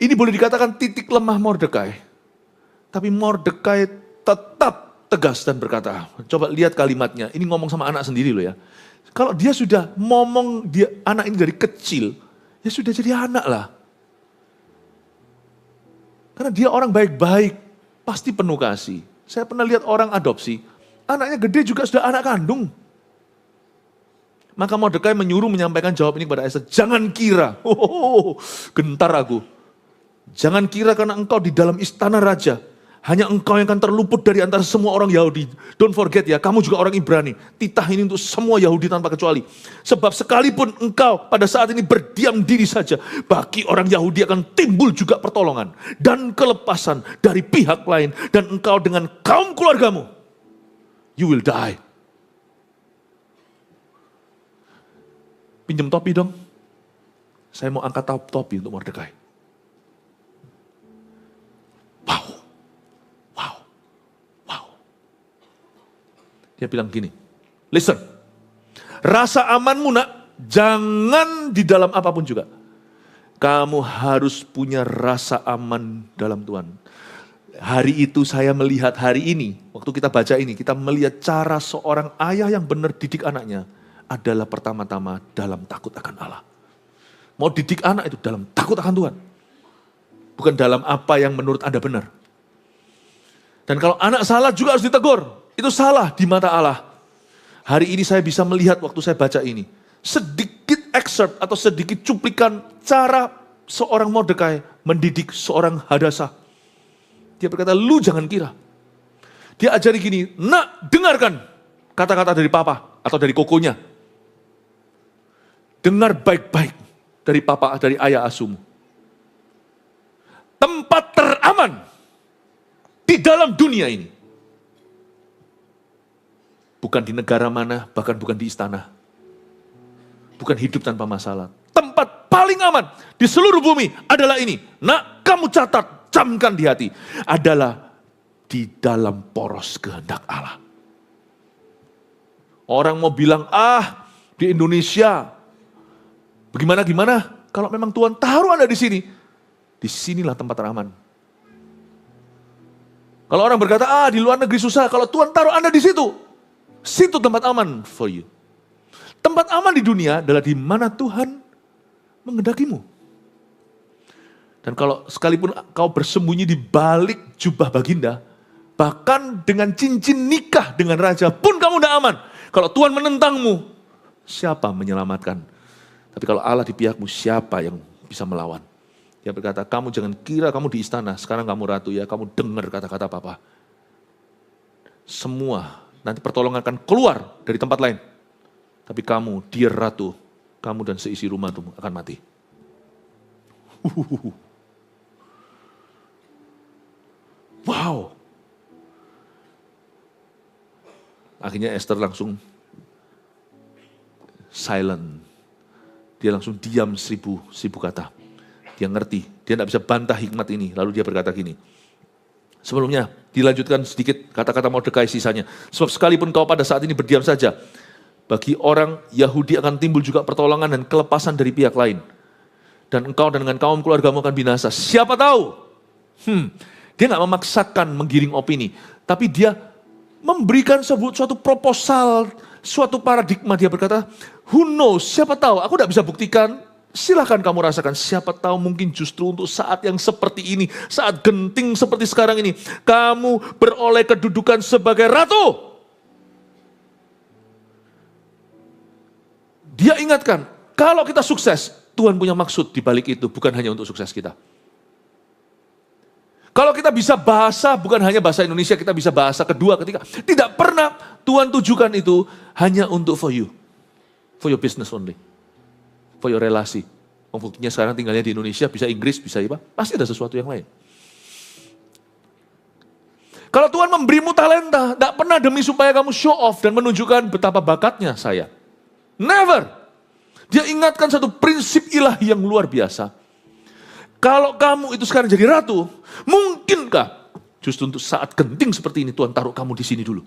ini boleh dikatakan titik lemah Mordekai. Tapi Mordekai tetap tegas dan berkata, coba lihat kalimatnya, ini ngomong sama anak sendiri loh ya. Kalau dia sudah ngomong anak ini dari kecil, ya sudah jadi anak lah. Karena dia orang baik-baik, pasti penuh kasih. Saya pernah lihat orang adopsi, anaknya gede juga sudah anak kandung. Maka Mordekai menyuruh menyampaikan jawab ini kepada Esther. Jangan kira, gentar aku. Jangan kira karena engkau di dalam istana raja. Hanya engkau yang akan terluput dari antara semua orang Yahudi. Don't forget ya, kamu juga orang Ibrani. Titah ini untuk semua Yahudi tanpa kecuali. Sebab sekalipun engkau pada saat ini berdiam diri saja, bagi orang Yahudi akan timbul juga pertolongan. Dan kelepasan dari pihak lain. Dan engkau dengan kaum keluargamu, you will die. Pinjam topi dong. Saya mau angkat topi untuk Mordekai. Wow. Dia bilang gini, listen, rasa amanmu nak, jangan di dalam apapun juga. Kamu harus punya rasa aman dalam Tuhan. Hari itu saya melihat hari ini, waktu kita baca ini, kita melihat cara seorang ayah yang benar didik anaknya. Adalah pertama-tama dalam takut akan Allah. Mau didik anak itu dalam takut akan Tuhan. Bukan dalam apa yang menurut Anda benar. Dan kalau anak salah juga harus ditegur. Itu salah di mata Allah. Hari ini saya bisa melihat waktu saya baca ini. Sedikit excerpt atau sedikit cuplikan cara seorang Mordekai mendidik seorang Hadasa. Dia berkata, lu jangan kira. Dia ajari gini, nak dengarkan kata-kata dari papa atau dari kokonya. Dengar baik-baik dari papa, dari ayah asuhmu. Tempat teraman di dalam dunia ini. Bukan di negara mana, bahkan bukan di istana. Bukan hidup tanpa masalah. Tempat paling aman di seluruh bumi adalah ini. Nak, kamu catat, camkan di hati. Adalah di dalam poros kehendak Allah. Orang mau bilang, di Indonesia, bagaimana? Kalau memang Tuhan taruh Anda di sini, disinilah tempat teraman. Kalau orang berkata, di luar negeri susah, kalau Tuhan taruh Anda di situ, situ tempat aman for you. Tempat aman di dunia adalah di mana Tuhan menghendakimu. Dan kalau sekalipun kau bersembunyi di balik jubah baginda, bahkan dengan cincin nikah dengan raja pun kamu tidak aman. Kalau Tuhan menentangmu, siapa menyelamatkan? Tapi kalau Allah di pihakmu, siapa yang bisa melawan? Dia berkata, kamu jangan kira kamu di istana, sekarang kamu ratu ya, kamu dengar kata-kata papa. Semua, nanti pertolongan akan keluar dari tempat lain. Tapi kamu, dear ratu, kamu dan seisi rumahmu akan mati. Wow. Akhirnya Esther langsung silent. Dia langsung diam seribu kata. Dia ngerti, dia tidak bisa bantah hikmat ini. Lalu dia berkata gini. Sebelumnya dilanjutkan sedikit kata-kata Mordekai sisanya. Sebab sekalipun kau pada saat ini berdiam saja, bagi orang Yahudi akan timbul juga pertolongan dan kelepasan dari pihak lain. Dan engkau dan dengan kaum keluargamu akan binasa. Siapa tahu? Dia nggak memaksakan menggiring opini. Tapi dia memberikan suatu proposal, suatu paradigma dia berkata, who knows, siapa tahu, aku tidak bisa buktikan, silahkan kamu rasakan, siapa tahu mungkin justru untuk saat yang seperti ini, saat genting seperti sekarang ini, kamu beroleh kedudukan sebagai ratu. Dia ingatkan, kalau kita sukses, Tuhan punya maksud di balik itu, bukan hanya untuk sukses kita. Kalau kita bisa bahasa, bukan hanya bahasa Indonesia, kita bisa bahasa kedua, ketiga. Tidak pernah Tuhan tujukan itu hanya untuk for you. For your business only. For your relasi. Buktinya sekarang tinggalnya di Indonesia, bisa Inggris, bisa apa? Pasti ada sesuatu yang lain. Kalau Tuhan memberimu talenta, tidak pernah demi supaya kamu show off dan menunjukkan betapa bakatnya saya. Never. Dia ingatkan satu prinsip ilahi yang luar biasa. Kalau kamu itu sekarang jadi ratu, mungkinkah justru untuk saat genting seperti ini Tuhan taruh kamu di sini dulu.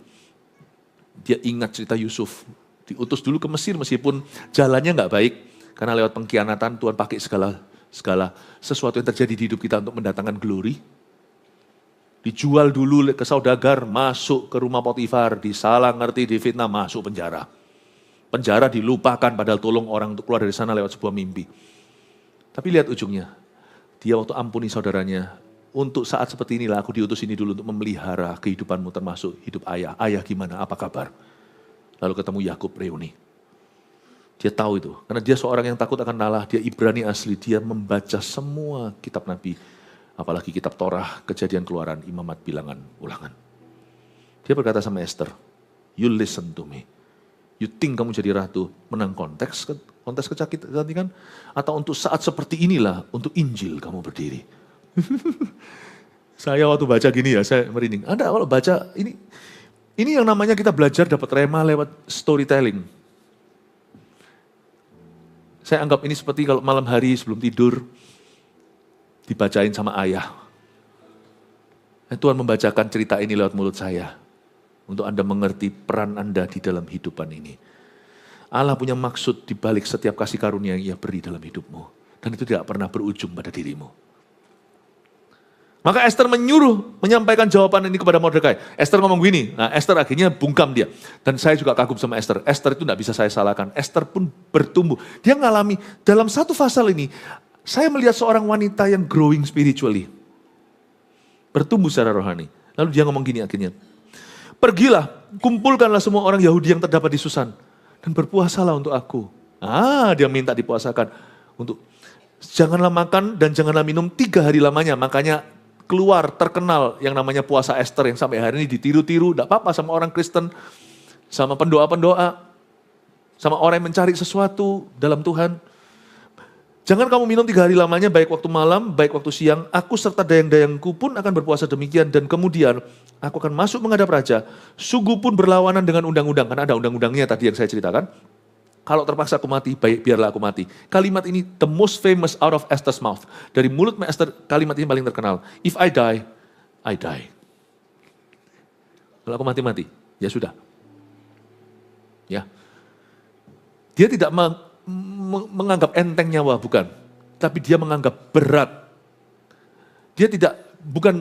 Dia ingat cerita Yusuf, diutus dulu ke Mesir meskipun jalannya nggak baik, karena lewat pengkhianatan Tuhan pakai segala sesuatu yang terjadi di hidup kita untuk mendatangkan glory. Dijual dulu ke saudagar, masuk ke rumah Potifar, disalah ngerti, difitnah, masuk penjara. Penjara dilupakan padahal tolong orang untuk keluar dari sana lewat sebuah mimpi. Tapi lihat ujungnya. Dia waktu ampuni saudaranya, untuk saat seperti inilah aku diutus ini dulu untuk memelihara kehidupanmu termasuk hidup ayah. Ayah gimana, apa kabar? Lalu ketemu Yakub reuni. Dia tahu itu, karena dia seorang yang takut akan Allah, dia Ibrani asli, dia membaca semua kitab Nabi. Apalagi kitab Torah, Kejadian, Keluaran, Imamat, Bilangan, Ulangan. Dia berkata sama Esther, you listen to me. You think kamu jadi ratu, menang kontes kecantikan, atau untuk saat seperti inilah, untuk Injil kamu berdiri. Saya waktu baca gini ya, saya merinding. Anda kalau baca, ini yang namanya kita belajar dapat rema lewat storytelling. Saya anggap ini seperti kalau malam hari sebelum tidur, dibacain sama ayah. Tuhan membacakan cerita ini lewat mulut saya. Untuk Anda mengerti peran Anda di dalam hidupan ini. Allah punya maksud di balik setiap kasih karunia yang Ia beri dalam hidupmu. Dan itu tidak pernah berujung pada dirimu. Maka Esther menyampaikan jawaban ini kepada Mordekai. Esther ngomong gini, nah Esther akhirnya bungkam dia. Dan saya juga kagum sama Esther. Esther itu tidak bisa saya salahkan. Esther pun bertumbuh. Dia mengalami dalam satu pasal ini, saya melihat seorang wanita yang growing spiritually. Bertumbuh secara rohani. Lalu dia ngomong gini akhirnya. Pergilah, kumpulkanlah semua orang Yahudi yang terdapat di Susan. Dan berpuasalah untuk aku. Dia minta dipuasakan. Untuk janganlah makan dan janganlah minum 3 hari lamanya. Makanya keluar terkenal yang namanya puasa Esther yang sampai hari ini ditiru-tiru. Tidak apa-apa sama orang Kristen, sama pendoa-pendoa, sama orang yang mencari sesuatu dalam Tuhan. Jangan kamu minum 3 hari lamanya, baik waktu malam, baik waktu siang. Aku serta dayang-dayangku pun akan berpuasa demikian. Dan kemudian aku akan masuk menghadap raja. Sungguh pun berlawanan dengan undang-undang. Karena ada undang-undangnya tadi yang saya ceritakan. Kalau terpaksa aku mati, baik biarlah aku mati. Kalimat ini the most famous out of Esther's mouth. Dari mulut Esther, kalimat ini paling terkenal. If I die, I die. Kalau aku mati-mati, ya sudah. Ya. Dia tidak menganggap enteng nyawa, bukan. Tapi dia menganggap berat. Dia bukan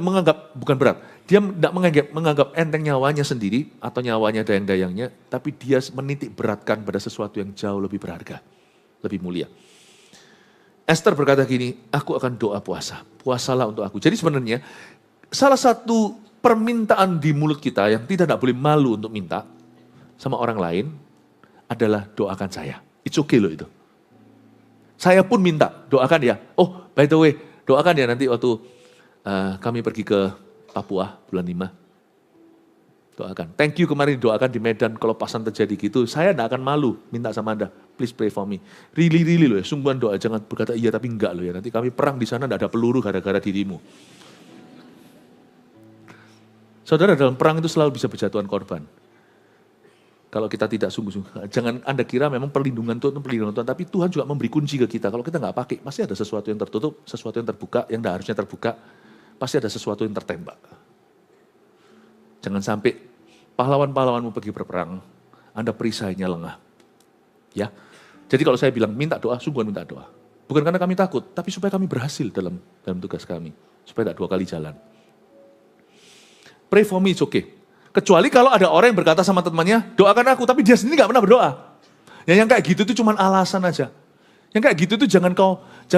berat. Dia tidak menganggap enteng nyawanya sendiri atau nyawanya dayang-dayangnya, tapi dia menitik beratkan pada sesuatu yang jauh lebih berharga, lebih mulia. Esther berkata gini, aku akan doa puasa. Puasalah untuk aku. Jadi sebenarnya salah satu permintaan di mulut kita yang tidak boleh malu untuk minta sama orang lain adalah doakan saya. It's okay loh itu. Saya pun minta, doakan ya. Oh, by the way, doakan ya nanti waktu kami pergi ke Papua bulan 5. Doakan. Thank you kemarin doakan di Medan, kalau pasan terjadi gitu, saya tidak akan malu minta sama Anda. Please pray for me. Really loh ya, sungguhan doa, jangan berkata iya tapi enggak loh ya. Nanti kami perang di sana tidak ada peluru gara-gara dirimu. Saudara, dalam perang itu selalu bisa berjatuhan korban. Kalau kita tidak sungguh-sungguh, jangan Anda kira memang perlindungan Tuhan, tapi Tuhan juga memberi kunci ke kita. Kalau kita nggak pakai, pasti ada sesuatu yang tertutup, sesuatu yang terbuka, yang tidak harusnya terbuka, pasti ada sesuatu yang tertembak. Jangan sampai pahlawan-pahlawanmu pergi berperang, Anda perisainya lengah. Ya, jadi kalau saya bilang minta doa, sungguhan minta doa. Bukan karena kami takut, tapi supaya kami berhasil dalam tugas kami, supaya tidak 2 kali jalan. Pray for me, it's okay. Kecuali kalau ada orang yang berkata sama temannya, doakan aku, tapi dia sendiri gak pernah berdoa. Ya yang kayak gitu itu cuma alasan aja. Yang kayak gitu itu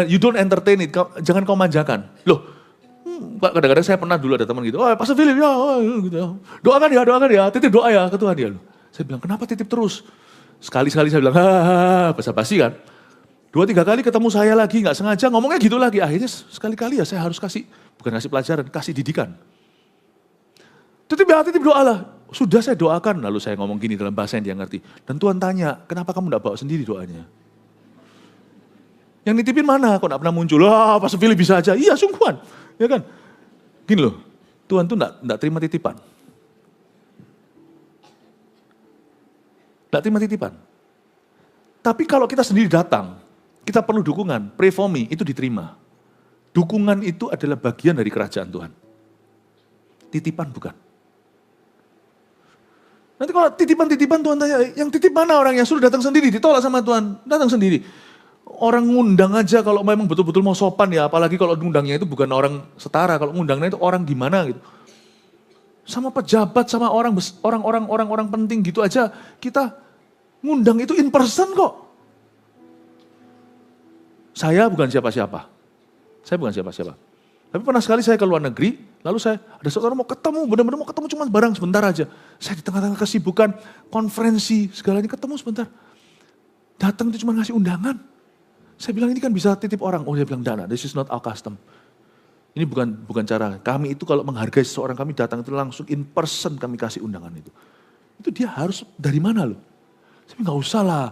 you don't entertain it, jangan kau manjakan. Loh, kadang-kadang saya pernah dulu ada teman gitu, oh Pastor Philip ya, gitu. Doakan ya, titip doa ya ke Tuhan dia. Saya bilang, kenapa titip terus? Sekali-sekali saya bilang, basa-basi kan. 2-3 kali ketemu saya lagi, gak sengaja ngomongnya gitu lagi. Akhirnya sekali-kali ya saya harus bukan kasih pelajaran, kasih didikan. Titip doa lah. Sudah saya doakan, lalu saya ngomong gini dalam bahasa yang dia ngerti. Dan Tuhan tanya, kenapa kamu gak bawa sendiri doanya? Yang nitipin mana? Kok gak pernah muncul? Pastor Philip bisa aja. Iya, sungguhan. Ya kan? Gini loh, Tuhan tuh gak terima titipan. Gak terima titipan. Tapi kalau kita sendiri datang, kita perlu dukungan. Pray for me, itu diterima. Dukungan itu adalah bagian dari kerajaan Tuhan. Titipan bukan. Nanti kalau titipan Tuhan tanya, yang titip mana orang yang suruh datang sendiri, ditolak sama Tuhan, datang sendiri. Orang ngundang aja kalau memang betul-betul mau sopan ya, apalagi kalau ngundangnya itu bukan orang setara, kalau ngundangnya itu orang gimana gitu. Sama pejabat, sama orang penting gitu aja, kita ngundang itu in person kok. Saya bukan siapa-siapa. Tapi pernah sekali saya ke luar negeri, lalu ada seorang mau ketemu, benar-benar mau ketemu cuma barang sebentar aja. Saya di tengah-tengah kesibukan, konferensi, segalanya ketemu sebentar. Datang itu cuma ngasih undangan. Saya bilang ini kan bisa titip orang. Oh dia bilang, Dana, this is not our custom. Ini bukan cara. Kami itu kalau menghargai seseorang, kami datang itu langsung in person kami kasih undangan itu. Itu dia harus dari mana loh? Saya bilang, gak usah lah.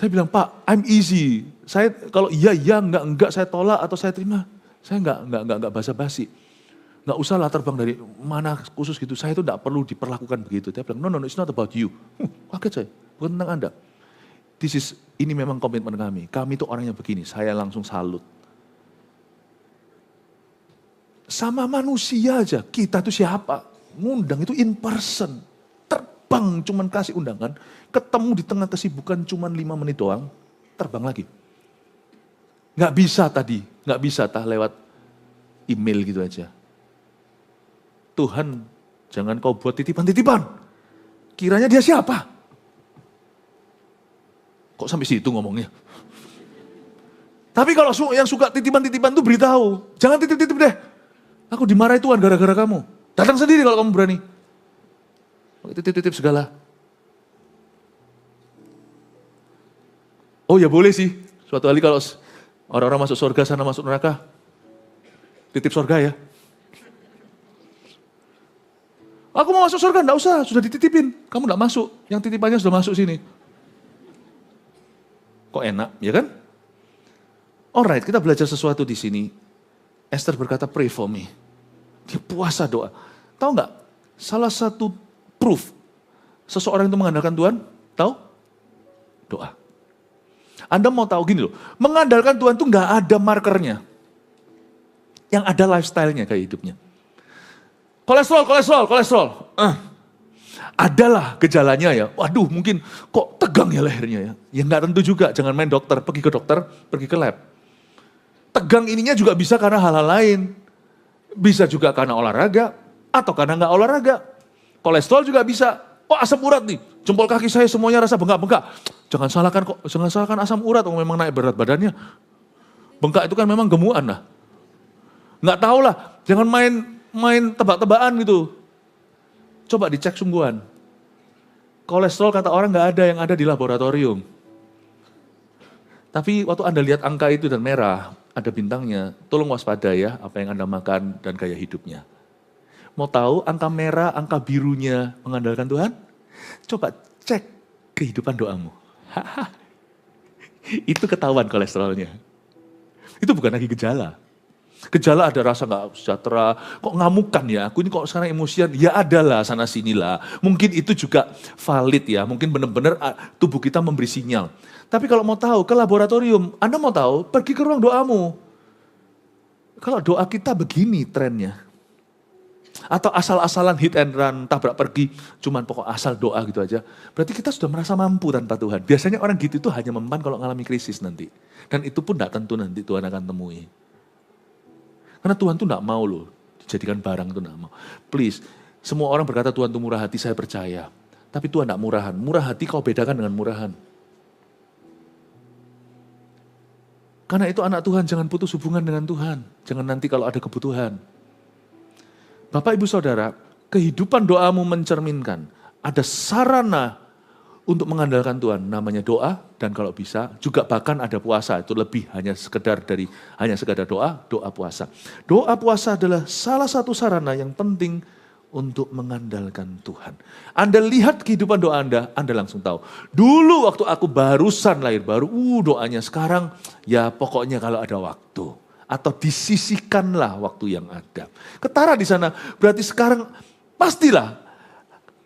Saya bilang, Pak, I'm easy. Saya kalau iya, enggak, saya tolak atau saya terima. Saya enggak basa-basi. Enggak usah lah terbang dari mana khusus gitu. Saya itu enggak perlu diperlakukan begitu. Dia bilang, no, it's not about you. Kaget saya, bukan tentang Anda. Ini memang komitmen kami. Kami itu orang yang begini, saya langsung salut. Sama manusia aja, kita itu siapa? Ngundang itu in person. Terbang cuman kasih undangan, ketemu di tengah kesibukan cuman 5 menit doang, terbang lagi. Nggak bisa lewat email gitu aja. Tuhan, jangan kau buat titipan-titipan. Kiranya dia siapa? Kok sampai situ ngomongnya? Tapi kalau yang suka titipan-titipan tuh beritahu. Jangan titip-titip deh. Aku dimarahi Tuhan gara-gara kamu. Datang sendiri kalau kamu berani. Titip-titip segala. Oh ya boleh sih. Suatu kali kalau orang-orang masuk surga sana masuk neraka. Titip surga ya. Aku mau masuk surga, enggak usah, sudah dititipin. Kamu enggak masuk, yang titipannya sudah masuk sini. Kok enak, ya kan? Alright, kita belajar sesuatu di sini. Esther berkata, pray for me. Dia puasa doa. Tahu nggak? Salah satu proof seseorang itu mengandalkan Tuhan, tahu? Doa. Anda mau tahu gini loh, mengandalkan Tuhan itu nggak ada markernya. Yang ada lifestyle-nya kayak hidupnya. Kolesterol. Adalah gejalanya ya, waduh mungkin kok tegang ya lehernya ya. Ya nggak tentu juga, jangan main dokter, pergi ke dokter, pergi ke lab. Tegang ininya juga bisa karena hal-hal lain. Bisa juga karena olahraga, atau karena nggak olahraga. Kolesterol juga bisa, oh asam urat nih, jempol kaki saya semuanya rasa bengkak-bengkak. Jangan salahkan asam urat, memang naik berat badannya. Bengkak itu kan memang gemukan lah. Nggak tahu lah, jangan main tebak-tebakan gitu. Coba dicek sungguhan. Kolesterol kata orang nggak ada, yang ada di laboratorium. Tapi waktu Anda lihat angka itu dan merah, ada bintangnya, tolong waspada ya apa yang Anda makan dan gaya hidupnya. Mau tahu angka merah, angka birunya mengandalkan Tuhan? Coba cek kehidupan doamu. Itu ketahuan kolesterolnya. Itu bukan lagi gejala. Gejala ada rasa gak sejahtera, kok ngamukan ya, aku ini kok sekarang emosian, ya adalah sana sinilah. Mungkin itu juga valid ya, mungkin benar-benar tubuh kita memberi sinyal. Tapi kalau mau tahu ke laboratorium, Anda mau tahu, pergi ke ruang doamu. Kalau doa kita begini trennya. Atau asal-asalan hit and run, tabrak pergi, cuman pokok asal doa gitu aja. Berarti kita sudah merasa mampu tanpa Tuhan. Biasanya orang gitu itu hanya mempan kalau mengalami krisis nanti. Dan itu pun tidak tentu nanti Tuhan akan temui. Karena Tuhan tuh gak mau loh dijadikan barang, tuh gak mau. Please, Semua orang berkata Tuhan itu murah hati, saya percaya. Tapi Tuhan tidak murahan. Murah hati kau bedakan dengan murahan. Karena itu anak Tuhan, jangan putus hubungan dengan Tuhan. Jangan nanti kalau ada kebutuhan. Bapak, Ibu, Saudara, kehidupan doamu mencerminkan ada sarana untuk mengandalkan Tuhan. Namanya doa, dan kalau bisa juga bahkan ada puasa. Itu lebih hanya sekadar doa puasa. Doa puasa adalah salah satu sarana yang penting untuk mengandalkan Tuhan. Anda lihat kehidupan doa Anda langsung tahu. Dulu waktu aku barusan lahir baru, doanya sekarang, ya pokoknya kalau ada waktu. Atau disisihkanlah waktu yang ada. Ketara di sana, berarti sekarang pastilah,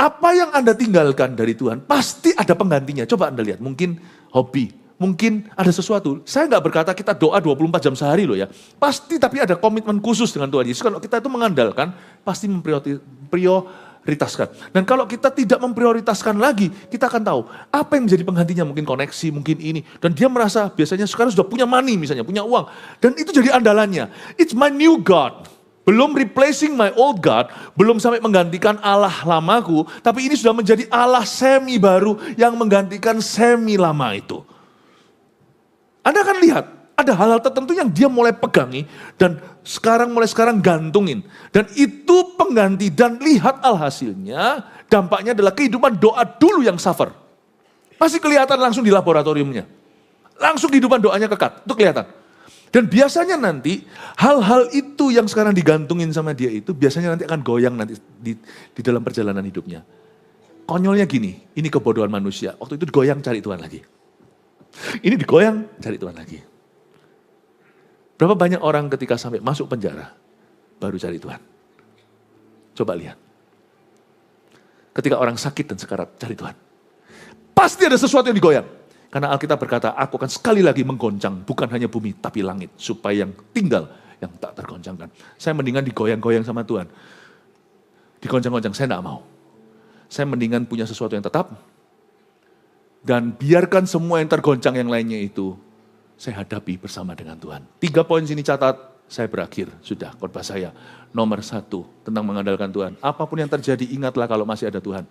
apa yang Anda tinggalkan dari Tuhan, pasti ada penggantinya. Coba Anda lihat, mungkin hobi, mungkin ada sesuatu. Saya nggak berkata kita doa 24 jam sehari loh ya. Pasti tapi ada komitmen khusus dengan Tuhan Yesus. Kalau kita itu mengandalkan, pasti memprioritaskan. Dan kalau kita tidak memprioritaskan lagi, kita akan tahu apa yang menjadi penggantinya. Mungkin koneksi, mungkin ini. Dan dia merasa biasanya sekarang sudah punya money misalnya, punya uang. Dan itu jadi andalannya. It's my new God. Belum replacing my old God, belum sampai menggantikan Allah lamaku, tapi ini sudah menjadi Allah semi baru yang menggantikan semi lama itu. Anda akan lihat, ada hal-hal tertentu yang dia mulai pegangi dan mulai sekarang gantungin. Dan itu pengganti dan lihat alhasilnya, dampaknya adalah kehidupan doa dulu yang suffer. Masih kelihatan langsung di laboratoriumnya. Langsung kehidupan doanya kekat, itu kelihatan. Dan biasanya nanti hal-hal itu yang sekarang digantungin sama dia itu biasanya nanti akan goyang nanti di dalam perjalanan hidupnya. Konyolnya gini, ini kebodohan manusia. Waktu itu digoyang cari Tuhan lagi. Ini digoyang cari Tuhan lagi. Berapa banyak orang ketika sampai masuk penjara baru cari Tuhan. Coba lihat. Ketika orang sakit dan sekarat cari Tuhan. Pasti ada sesuatu yang digoyang. Karena Alkitab berkata, aku akan sekali lagi menggoncang, bukan hanya bumi, tapi langit. Supaya yang tinggal, yang tak tergoncangkan. Saya mendingan digoyang-goyang sama Tuhan. Digoncang-goncang, saya tidak mau. Saya mendingan punya sesuatu yang tetap. Dan biarkan semua yang tergoncang yang lainnya itu, saya hadapi bersama dengan Tuhan. 3 poin sini catat, saya berakhir. Sudah, khotbah saya. Nomor 1, tentang mengandalkan Tuhan. Apapun yang terjadi, ingatlah kalau masih ada Tuhan.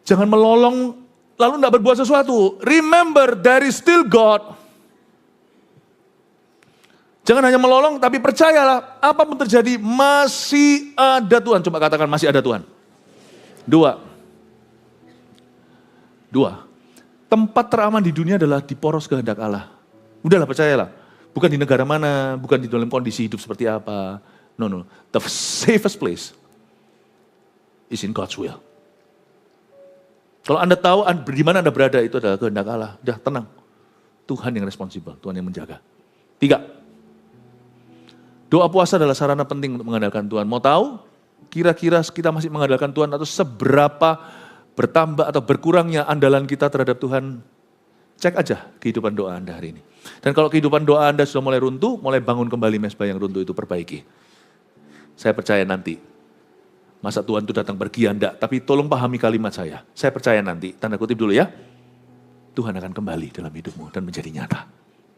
Jangan melolong lalu tidak berbuat sesuatu. Remember, there is still God. Jangan hanya melolong, tapi percayalah, apapun terjadi, masih ada Tuhan. Coba katakan, masih ada Tuhan. 2. Tempat teraman di dunia adalah di poros kehendak Allah. Udahlah, percayalah. Bukan di negara mana, bukan di dalam kondisi hidup seperti apa. No. The safest place is in God's will. Kalau Anda tahu di mana Anda berada, itu adalah kehendak Allah. Udah tenang. Tuhan yang responsibel, Tuhan yang menjaga. 3. Doa puasa adalah sarana penting untuk mengandalkan Tuhan. Mau tahu kira-kira kita masih mengandalkan Tuhan atau seberapa bertambah atau berkurangnya andalan kita terhadap Tuhan? Cek aja kehidupan doa Anda hari ini. Dan kalau kehidupan doa Anda sudah mulai runtuh, mulai bangun kembali mezbah yang runtuh itu, perbaiki. Saya percaya nanti. Masa Tuhan itu datang pergi Anda, tapi tolong pahami kalimat saya. Saya percaya nanti, tanda kutip dulu ya, Tuhan akan kembali dalam hidupmu dan menjadi nyata.